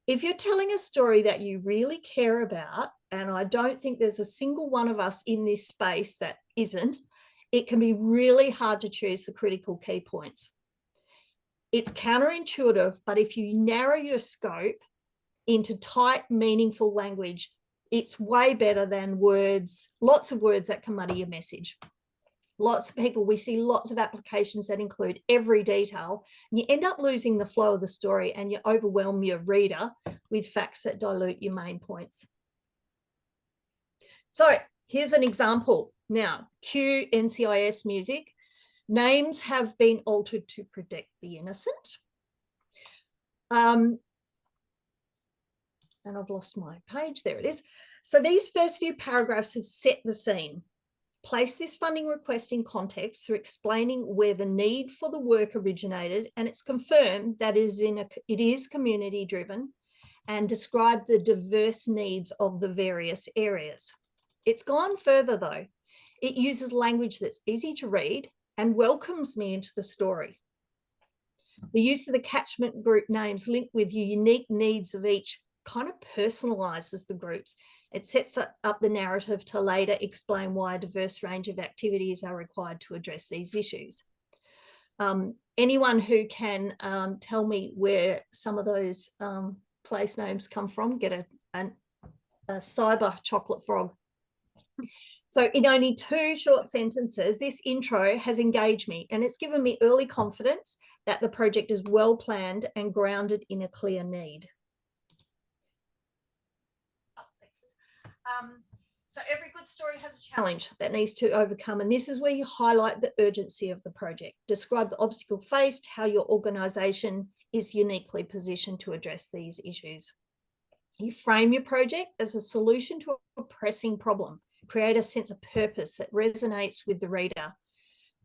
If you're telling a story that you really care about, and I don't think there's a single one of us in this space that isn't, it can be really hard to choose the critical key points. It's counterintuitive, but if you narrow your scope into tight, meaningful language, it's way better than words, lots of words that can muddy your message. Lots of people, we see lots of applications that include every detail, and you end up losing the flow of the story and you overwhelm your reader with facts that dilute your main points. So here's an example. Now, cue NCIS music. Names have been altered to protect the innocent. And I've lost my page. There it is. So these first few paragraphs have set the scene. Place this funding request in context through explaining where the need for the work originated, and it's confirmed that it is community driven, and describe the diverse needs of the various areas. It's gone further though. It uses language that's easy to read and welcomes me into the story. The use of the catchment group names linked with the unique needs of each kind of personalizes the groups. It sets up the narrative to later explain why a diverse range of activities are required to address these issues. Anyone who can tell me where some of those place names come from, get a cyber chocolate frog. So in only 2 short sentences, this intro has engaged me, and it's given me early confidence that the project is well planned and grounded in a clear need. So every good story has a challenge that needs to overcome, and this is where you highlight the urgency of the project. Describe the obstacle faced, how your organisation is uniquely positioned to address these issues. You frame your project as a solution to a pressing problem. Create a sense of purpose that resonates with the reader,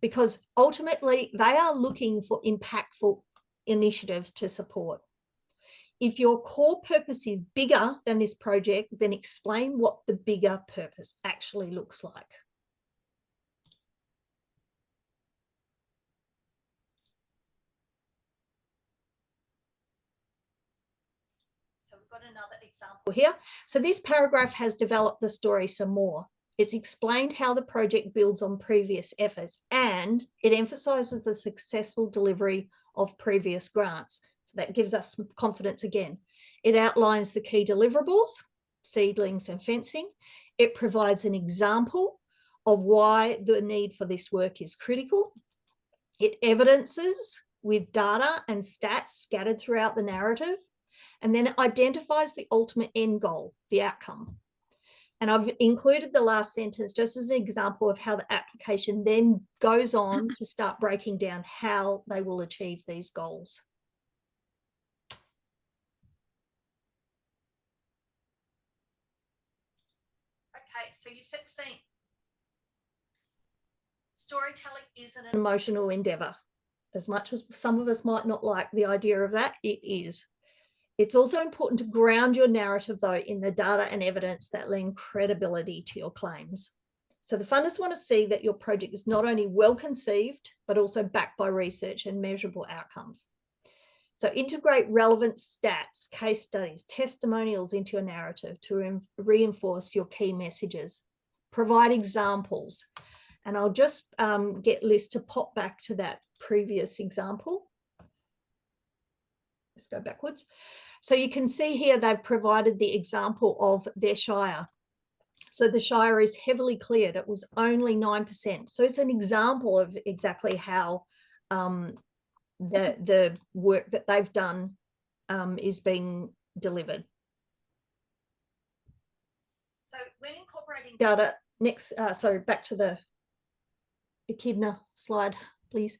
because ultimately they are looking for impactful initiatives to support. If your core purpose is bigger than this project, then explain what the bigger purpose actually looks like. So we've got another example here. So this paragraph has developed the story some more. It's explained how the project builds on previous efforts, and it emphasises the successful delivery of previous grants. So that gives us some confidence again. It outlines the key deliverables, seedlings and fencing. It provides an example of why the need for this work is critical. It evidences with data and stats scattered throughout the narrative, and then it identifies the ultimate end goal, the outcome. And I've included the last sentence just as an example of how the application then goes on to start breaking down how they will achieve these goals. Okay, so you've set the scene. Storytelling is an emotional endeavour. As much as some of us might not like the idea of that, it is. It's also important to ground your narrative, though, in the data and evidence that lend credibility to your claims. So the funders want to see that your project is not only well conceived, but also backed by research and measurable outcomes. So integrate relevant stats, case studies, testimonials into your narrative to reinforce your key messages. Provide examples. And I'll just get Liz to pop back to that previous example. Let's go backwards. So you can see here they've provided the example of their shire. So the shire is heavily cleared. It was only 9%. So it's an example of exactly how the work that they've done is being delivered. So when incorporating data, back to the Echidna slide, please.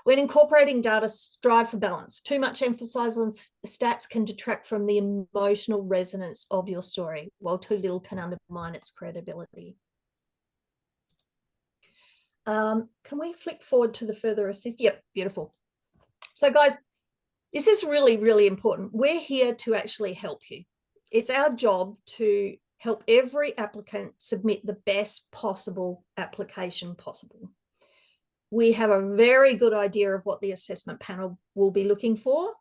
When incorporating data, strive for balance. Too much emphasis on stats can detract from the emotional resonance of your story, while too little can undermine its credibility. Can we flick forward to the further assist? Yep, beautiful. So guys, this is really, really important. We're here to actually help you. It's our job to help every applicant submit the best possible application possible. We have a very good idea of what the assessment panel will be looking for.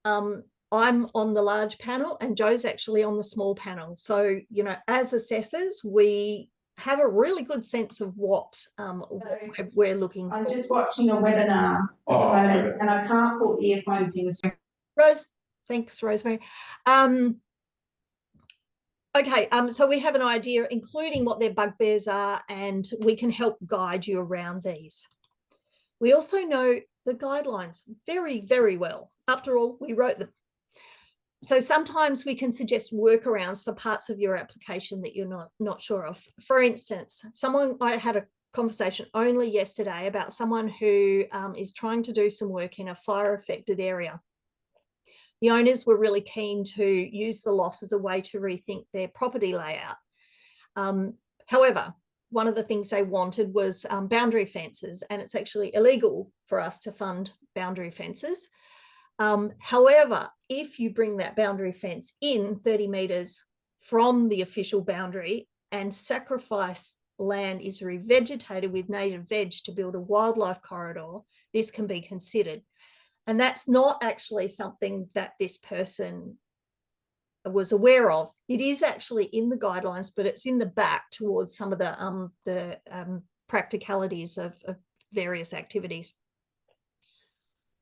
I'm on the large panel and Joe's actually on the small panel. So, you know, as assessors, we have a really good sense of what we're looking for. I'm just watching a webinar at the moment and I can't put earphones in. Rose, thanks, Rosemary. Okay, so we have an idea, including what their bugbears are, and we can help guide you around these. We also know the guidelines very, very well. After all, we wrote them. So sometimes we can suggest workarounds for parts of your application that you're not sure of. For instance, I had a conversation only yesterday about someone who is trying to do some work in a fire-affected area. The owners were really keen to use the loss as a way to rethink their property layout. However, one of the things they wanted was boundary fences, and it's actually illegal for us to fund boundary fences. However, if you bring that boundary fence in 30 metres from the official boundary and sacrifice land is revegetated with native veg to build a wildlife corridor, this can be considered. And that's not actually something that this person was aware of. It is actually in the guidelines, but it's in the back towards some of the practicalities of various activities.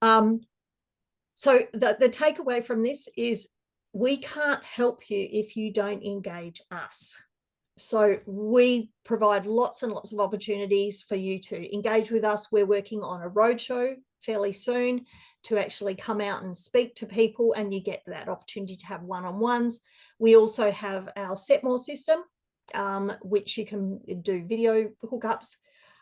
So the takeaway from this is we can't help you if you don't engage us. So we provide lots and lots of opportunities for you to engage with us. We're working on a roadshow fairly soon to actually come out and speak to people, and you get that opportunity to have one-on-ones. We also have our Setmore system, which you can do video hookups.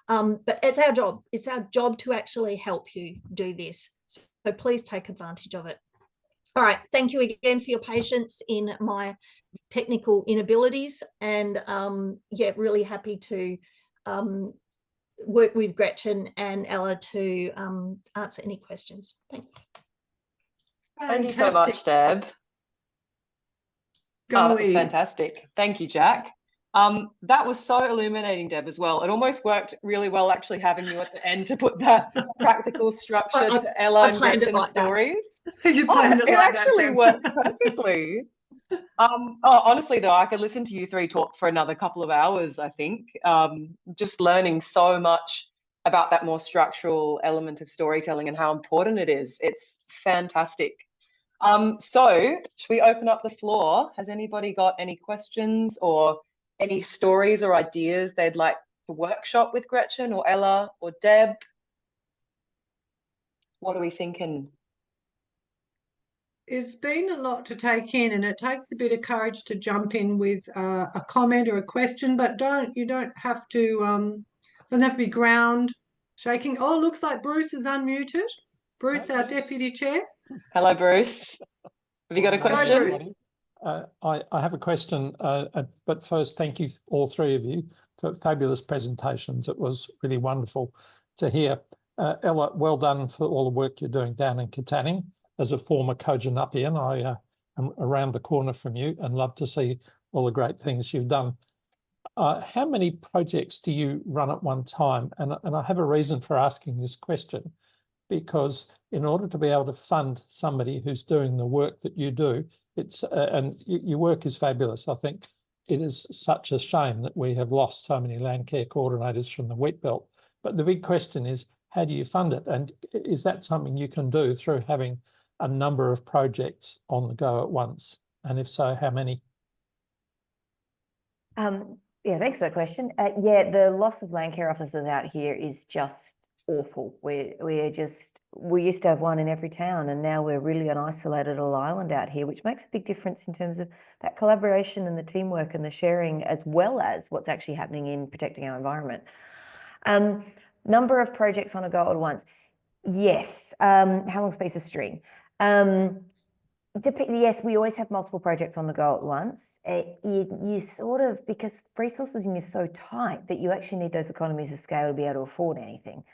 But it's our job. It's our job to actually help you do this. So please take advantage of it. All right. Thank you again for your patience in my technical inabilities, and yeah, really happy to work with Gretchen and Ella to answer any questions. Thanks. Thank you so much, Deb. That was fantastic. Thank you, Jack. That was so illuminating, Deb, as well. It almost worked really well actually having you at the end to put that practical structure to Ella and Gretchen's stories. It actually worked perfectly. Honestly, though, I could listen to you three talk for another couple of hours, I think, just learning so much about that more structural element of storytelling and how important it is. It's fantastic. So should we open up the floor? Has anybody got any questions or any stories or ideas they'd like to workshop with Gretchen or Ella or Deb? What are we thinking? It's been a lot to take in, and it takes a bit of courage to jump in with a comment or a question, but you don't have to doesn't have to be ground shaking. Oh, looks like Bruce is unmuted. Bruce, our deputy chair. Hello, Bruce. Have you got a question? I have a question, but first, thank you, all three of you, for fabulous presentations. It was really wonderful to hear. Ella, well done for all the work you're doing down in Katanning. As a former Kojonupian, I am around the corner from you and love to see all the great things you've done. How many projects do you run at one time? And I have a reason for asking this question, because in order to be able to fund somebody who's doing the work that you do, and your work is fabulous. I think it is such a shame that we have lost so many land care coordinators from the wheat belt. But the big question is, how do you fund it? And is that something you can do through having a number of projects on the go at once? And if so, how many? Yeah, thanks for that question. Yeah, the loss of land care officers out here is just awful. We used to have one in every town, and now we're really an isolated little island out here, which makes a big difference in terms of that collaboration and the teamwork and the sharing, as well as what's actually happening in protecting our environment. Number of projects on a go at once. Yes. How long's a piece of string? Yes, we always have multiple projects on the go at once. You sort of, because resourcing is so tight that you actually need those economies of scale to be able to afford anything.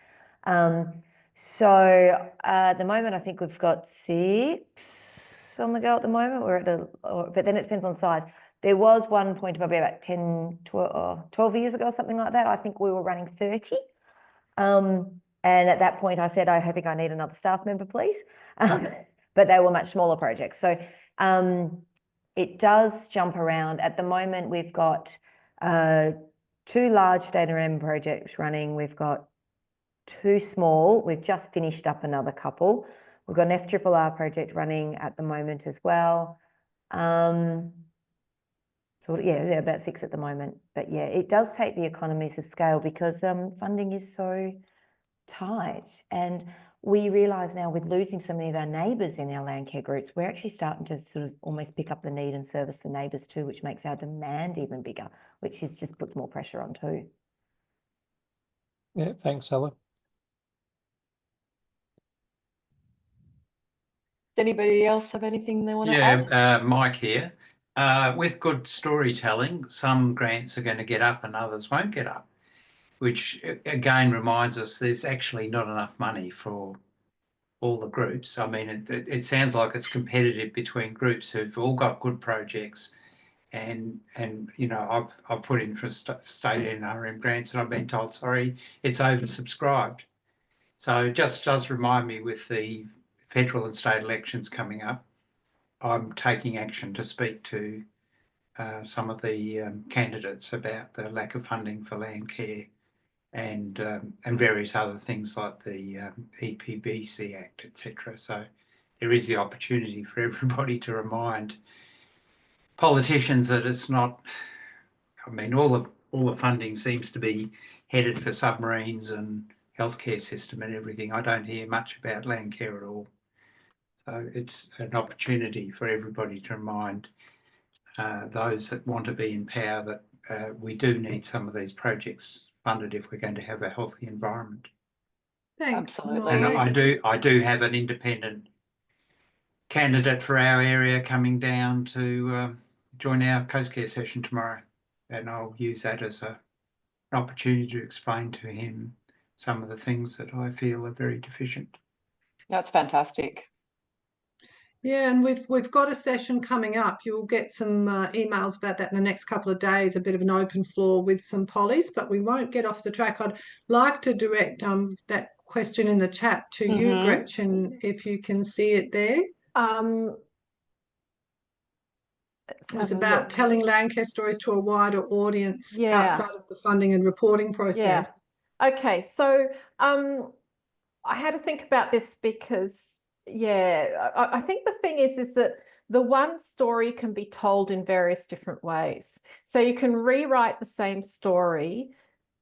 So at the moment, I think we've got 6 on the go at the moment. We're at but then it depends on size. There was one point probably about 12 years ago, something like that. I think we were running 30. And at that point I said, I think I need another staff member, please. But they were much smaller projects. So it does jump around. At the moment, we've got 2 large State NRM projects running. We've got 2 small. We've just finished up another couple. We've got an FRRR project running at the moment as well. sort of, yeah, about 6 at the moment. But yeah, it does take the economies of scale because funding is so tight. And we realise now with losing so many of our neighbours in our land care groups, we're actually starting to sort of almost pick up the need and service the neighbours too, which makes our demand even bigger, which is just puts more pressure on too. Yeah, thanks, Ella. Does anybody else have anything they want to add? Yeah, Mike here. With good storytelling, some grants are going to get up and others won't get up, which again reminds us there's actually not enough money for all the groups. I mean, it sounds like it's competitive between groups who've all got good projects, and you know, I've put in for state NRM grants and I've been told, sorry, it's oversubscribed. So it just does remind me with the federal and state elections coming up, I'm taking action to speak to some of the candidates about the lack of funding for land care and various other things like the EPBC Act, etc. So there is the opportunity for everybody to remind politicians that it's not. I mean, all the funding seems to be headed for submarines and healthcare system and everything. I don't hear much about land care at all. So it's an opportunity for everybody to remind those that want to be in power that we do need some of these projects funded if we're going to have a healthy environment. Thanks, Absolutely. And Mike. I do have an independent candidate for our area coming down to join our Coast Care session tomorrow, and I'll use that as an opportunity to explain to him some of the things that I feel are very deficient. That's fantastic. Yeah, and we've got a session coming up. You'll get some emails about that in the next couple of days, a bit of an open floor with some pollies, but we won't get off the track. I'd like to direct that question in the chat to you, Gretchen, if you can see it there. It was about telling land care stories to a wider audience outside of the funding and reporting process. Yeah. Okay, so I had to think about this because, yeah, I think the thing is that the one story can be told in various different ways. So you can rewrite the same story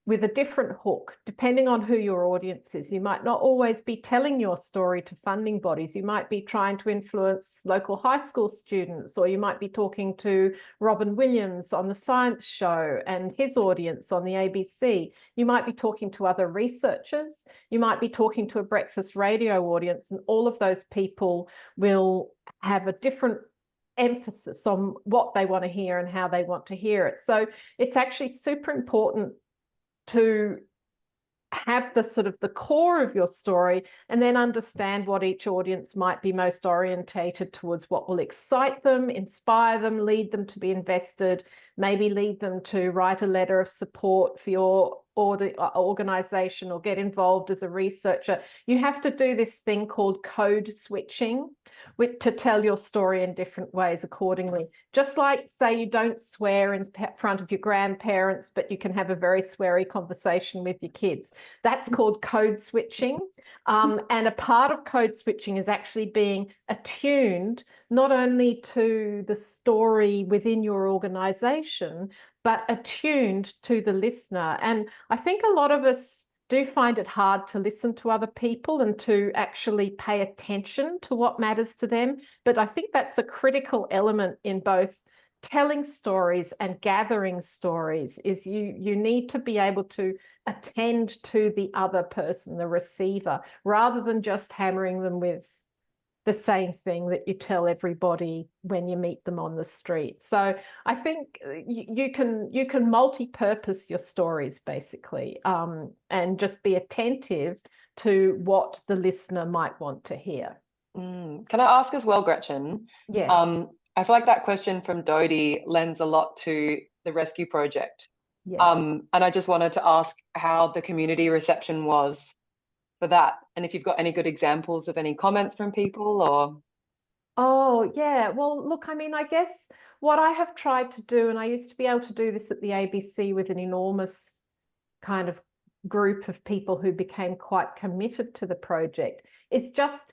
with a different hook, depending on who your audience is. You might not always be telling your story to funding bodies. You might be trying to influence local high school students, or you might be talking to Robin Williams on the Science Show and his audience on the ABC. You might be talking to other researchers. You might be talking to a breakfast radio audience, and all of those people will have a different emphasis on what they want to hear and how they want to hear it. So it's actually super important to have the sort of the core of your story and then understand what each audience might be most orientated towards, what will excite them, inspire them, lead them to be invested, maybe lead them to write a letter of support for your organization or get involved as a researcher. You have to do this thing called code switching to tell your story in different ways accordingly. Just like, say, you don't swear in front of your grandparents, but you can have a very sweary conversation with your kids. That's called code switching. And a part of code switching is actually being attuned not only to the story within your organization, but attuned to the listener. And I think a lot of us do find it hard to listen to other people and to actually pay attention to what matters to them. But I think that's a critical element in both telling stories and gathering stories, is you need to be able to attend to the other person, the receiver, rather than just hammering them with the same thing that you tell everybody when you meet them on the street. So I think you can multi-purpose your stories basically, and just be attentive to what the listener might want to hear. Can I ask as well, Gretchen? Yes. I feel like that question from Dodie lends a lot to the rescue project. Yes. And I just wanted to ask how the community reception was for that, and if you've got any good examples of any comments from people or. Oh, yeah. Well, look, I mean, I guess what I have tried to do, and I used to be able to do this at the ABC with an enormous kind of group of people who became quite committed to the project, is just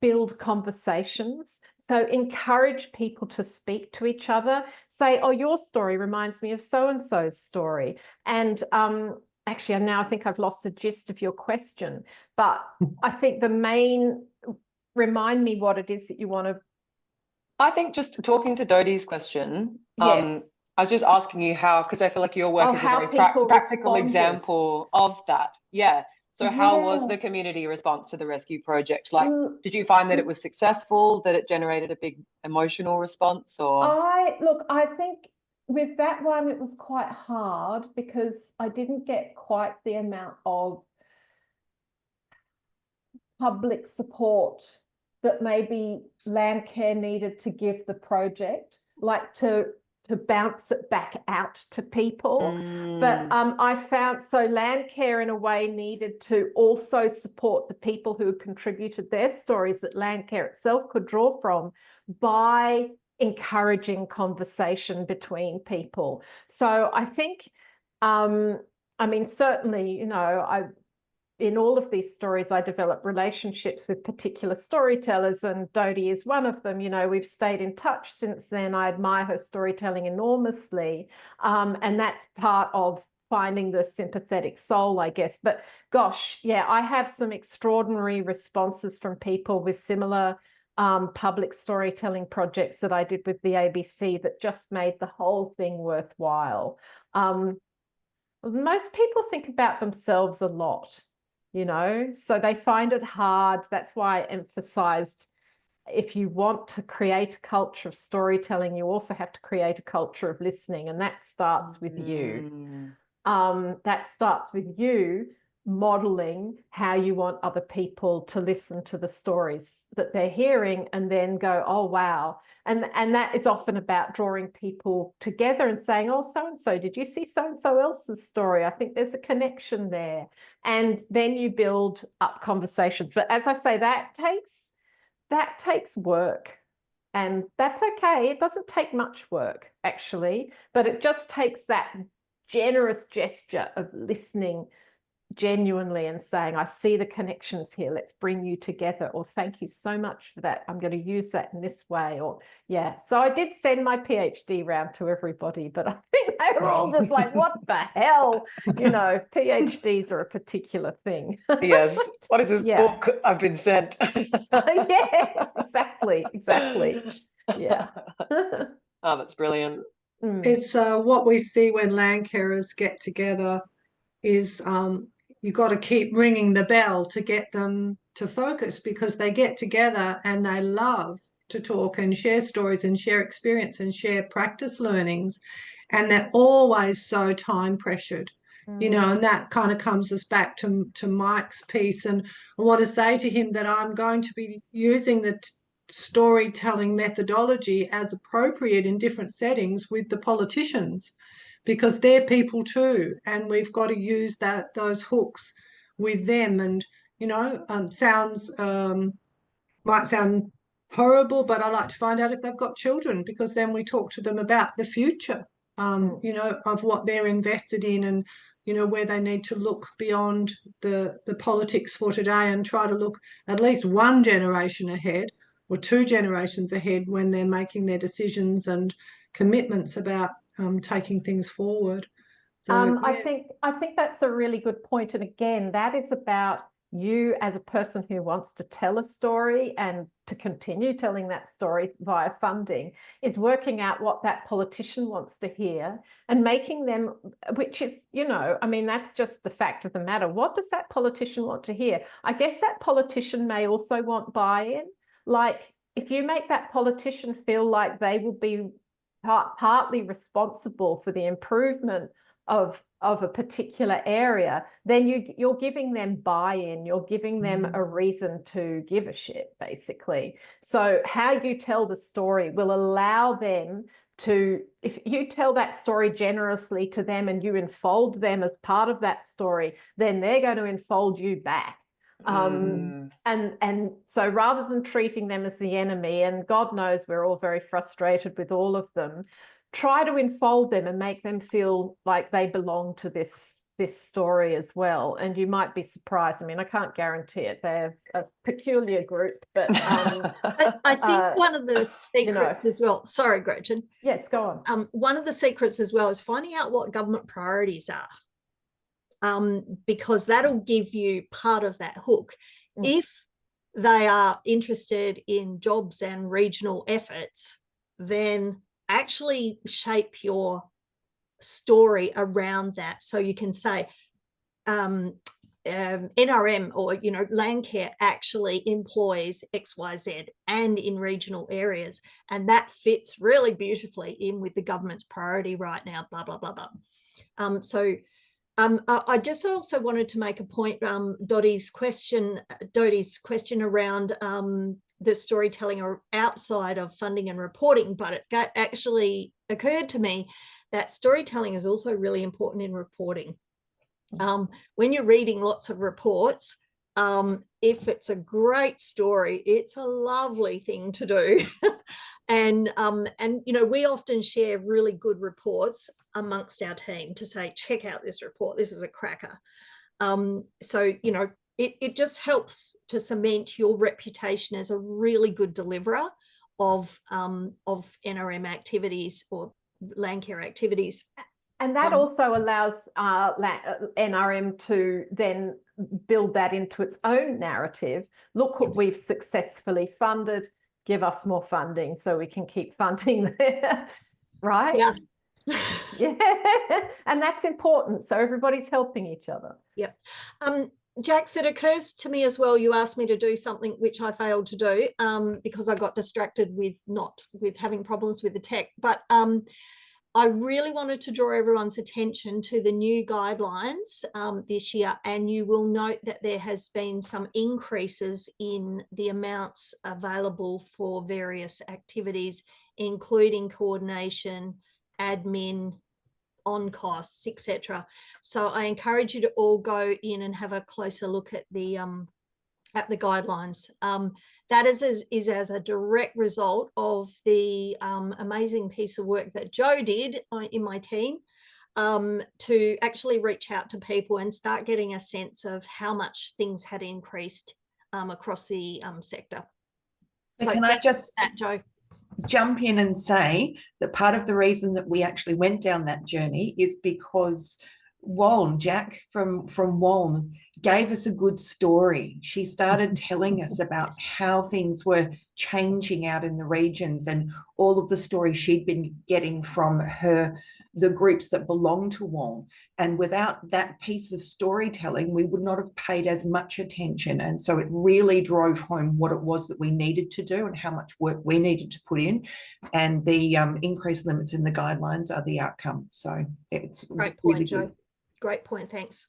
build conversations. So encourage people to speak to each other. Say, oh, your story reminds me of so-and-so's story. And actually, now I think I've lost the gist of your question, but I think the main, remind me what it is that you want to. I think just talking to Dodie's question, Yes. I was just asking you how, because I feel like your work is a how very people practical responded. example of that. Yeah. So how was the community response to the rescue project? Like, did you find that it was successful, that it generated a big emotional response, or? I think with that one, it was quite hard because I didn't get quite the amount of public support that maybe Landcare needed to give the project, like to bounce it back out to people. But I found, so Landcare in a way needed to also support the people who contributed their stories that Landcare itself could draw from by encouraging conversation between people. So I think, I mean, certainly, you know, in all of these stories, I develop relationships with particular storytellers, and Dodie is one of them. You know, we've stayed in touch since then. I admire her storytelling enormously. And that's part of finding the sympathetic soul, I guess. But gosh, yeah, I have some extraordinary responses from people with similar public storytelling projects that I did with the ABC that just made the whole thing worthwhile. Most people think about themselves a lot, you know, so they find it hard. That's why I emphasized, if you want to create a culture of storytelling, you also have to create a culture of listening, and that starts with you. That starts with you modeling how you want other people to listen to the stories that they're hearing, and then go, oh wow. And that is often about drawing people together and saying, oh, so-and-so, did you see so-and-so else's story? I think there's a connection there. And then you build up conversations. But as I say, that takes work. And that's okay. It doesn't take much work, actually, but it just takes that generous gesture of listening genuinely and saying, I see the connections here, let's bring you together, or thank you so much for that, I'm going to use that in this way, or yeah. So I did send my PhD round to everybody, but I think they were all just like, what the hell, you know, PhDs are a particular thing. Yes, what is this book I've been sent? Yes, exactly. Yeah. Oh, that's brilliant. It's what we see when landcarers get together is you've got to keep ringing the bell to get them to focus, because they get together and they love to talk and share stories and share experience and share practice learnings, and they're always so time pressured, you know, and that kind of comes us back to Mike's piece. And I want to say to him that I'm going to be using the storytelling methodology as appropriate in different settings with the politicians, because they're people too, and we've got to use those hooks with them. And you know, might sound horrible, but I like to find out if they've got children, because then we talk to them about the future, you know, of what they're invested in, and you know, where they need to look beyond the politics for today and try to look at least one generation ahead or two generations ahead when they're making their decisions and commitments about taking things forward. So, yeah. I think that's a really good point. And again, that is about you as a person who wants to tell a story and to continue telling that story via funding, is working out what that politician wants to hear and making them, which is, you know, I mean, that's just the fact of the matter. What does that politician want to hear? I guess that politician may also want buy-in. Like, if you make that politician feel like they will be partly responsible for the improvement of a particular area, then you're giving them buy-in, you're giving them a reason to give a shit, basically. So how you tell the story will allow them to, if you tell that story generously to them and you enfold them as part of that story, then they're going to enfold you back. And so rather than treating them as the enemy, and God knows we're all very frustrated with all of them, try to enfold them and make them feel like they belong to this this story as well, and you might be surprised. I mean, I can't guarantee it. They're a peculiar group, but I think one of the secrets as well. Sorry, Gretchen. Yes, go on. One of the secrets as well is finding out what government priorities are, because that'll give you part of that hook. If they are interested in jobs and regional efforts, then actually shape your story around that. So you can say NRM or Landcare actually employs XYZ and in regional areas, and that fits really beautifully in with the government's priority right now, blah blah blah blah. I just also wanted to make a point, Dotty's question around the storytelling outside of funding and reporting, but it actually occurred to me that storytelling is also really important in reporting. When you're reading lots of reports, if it's a great story, it's a lovely thing to do. and we often share really good reports amongst our team to say, check out this report, this is a cracker. It just helps to cement your reputation as a really good deliverer of NRM activities or Landcare activities. And that also allows NRM to then build that into its own narrative. Look what we've successfully funded, give us more funding so we can keep funding there, right? Yeah. Yeah, and that's important. So everybody's helping each other. Yep. Jax, it occurs to me as well, you asked me to do something which I failed to do because I got distracted with having problems with the tech. But I really wanted to draw everyone's attention to the new guidelines this year, and you will note that there has been some increases in the amounts available for various activities, including coordination, admin, on costs, etc. So I encourage you to all go in and have a closer look at the guidelines. That is as a direct result of the amazing piece of work that Joe did in my team to actually reach out to people and start getting a sense of how much things had increased across the sector. So can I just Joe? Jump in and say that part of the reason that we actually went down that journey is because Jack from WALN gave us a good story. She started telling us about how things were changing out in the regions and all of the stories she'd been getting from the groups that belong to WALN. And without that piece of storytelling, we would not have paid as much attention. And so it really drove home what it was that we needed to do and how much work we needed to put in. And the increased limits in the guidelines are the outcome. So it's great point, really Joe. good. Great point. Thanks.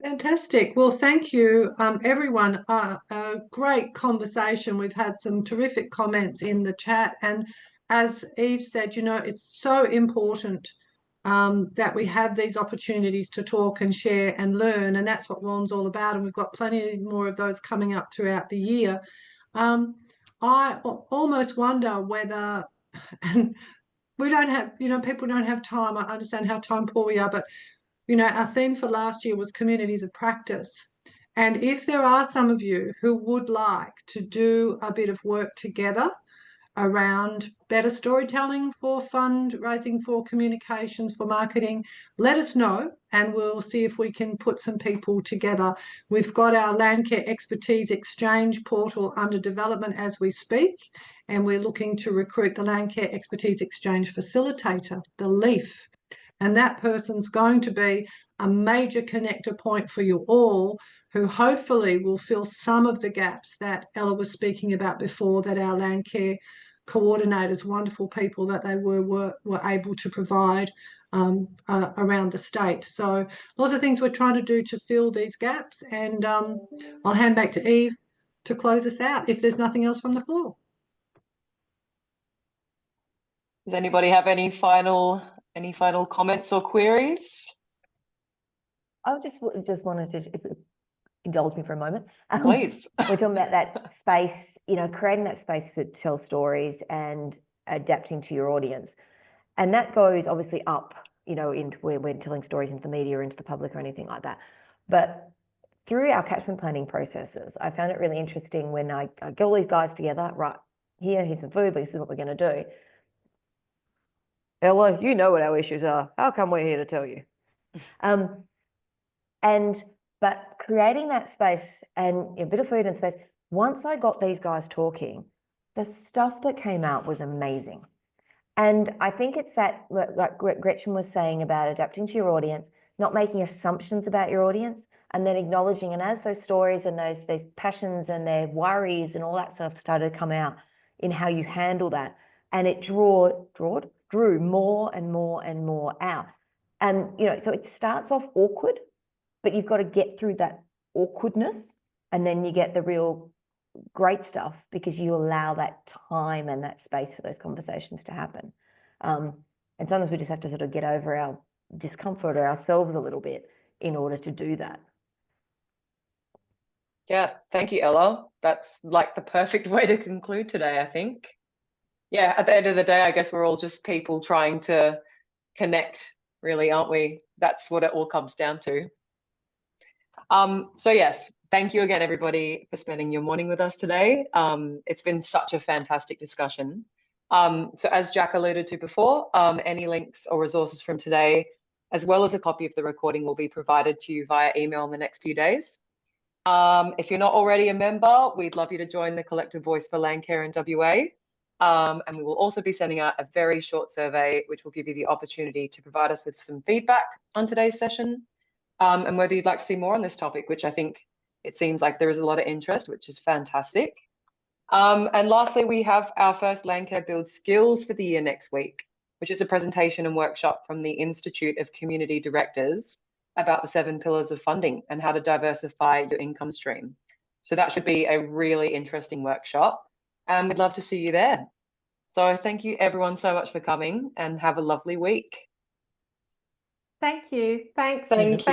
Fantastic. Well, thank you, everyone. A great conversation. We've had some terrific comments in the chat. And as Eve said, it's so important that we have these opportunities to talk and share and learn. And that's what WALN's all about. And we've got plenty more of those coming up throughout the year. I almost wonder whether, and we don't have, people don't have time. I understand how time poor we are, but our theme for last year was communities of practice. And if there are some of you who would like to do a bit of work together around better storytelling for fundraising, for communications, for marketing, let us know and we'll see if we can put some people together. We've got our Landcare Expertise Exchange portal under development as we speak, and we're looking to recruit the Landcare Expertise Exchange facilitator, the LEAF. And that person's going to be a major connector point for you all, who hopefully will fill some of the gaps that Ella was speaking about before, that our Landcare coordinators, wonderful people that they were able to provide around the state. So lots of things we're trying to do to fill these gaps. And I'll hand back to Eve to close us out if there's nothing else from the floor. Does anybody have any final comments or queries? I just wanted to, if you indulge me for a moment. Please. We're talking about that space, creating that space to tell stories and adapting to your audience. And that goes obviously up you know, into where we're telling stories into the media or into the public or anything like that. But through our catchment planning processes, I found it really interesting when I get all these guys together, right, here's some food, but this is what we're going to do. Ella, you know what our issues are. How come we're here to tell you? But creating that space and a bit of food and space, once I got these guys talking, the stuff that came out was amazing. And I think it's that, like Gretchen was saying about adapting to your audience, not making assumptions about your audience, and then acknowledging, and as those stories and those passions and their worries and all that stuff started to come out in how you handle that, and it drew more and more and more out. And, you know, so it starts off awkward, but you've got to get through that awkwardness, and then you get the real great stuff because you allow that time and that space for those conversations to happen. And sometimes we just have to sort of get over our discomfort or ourselves a little bit in order to do that. Yeah, thank you, Ella. That's like the perfect way to conclude today, I think. Yeah, at the end of the day, I guess we're all just people trying to connect, really, aren't we? That's what it all comes down to. So yes, thank you again, everybody, for spending your morning with us today. It's been such a fantastic discussion. So as Jack alluded to before, any links or resources from today, as well as a copy of the recording, will be provided to you via email in the next few days. If you're not already a member, we'd love you to join the Collective Voice for Landcare in WA. And we will also be sending out a very short survey, which will give you the opportunity to provide us with some feedback on today's session, and whether you'd like to see more on this topic, which I think it seems like there is a lot of interest, which is fantastic. And lastly, we have our first Landcare Build Skills for the year next week, which is a presentation and workshop from the Institute of Community Directors about the 7 pillars of funding and how to diversify your income stream. So that should be a really interesting workshop, and we'd love to see you there. So thank you everyone so much for coming, and have a lovely week. Thank you. Thanks. Thank you.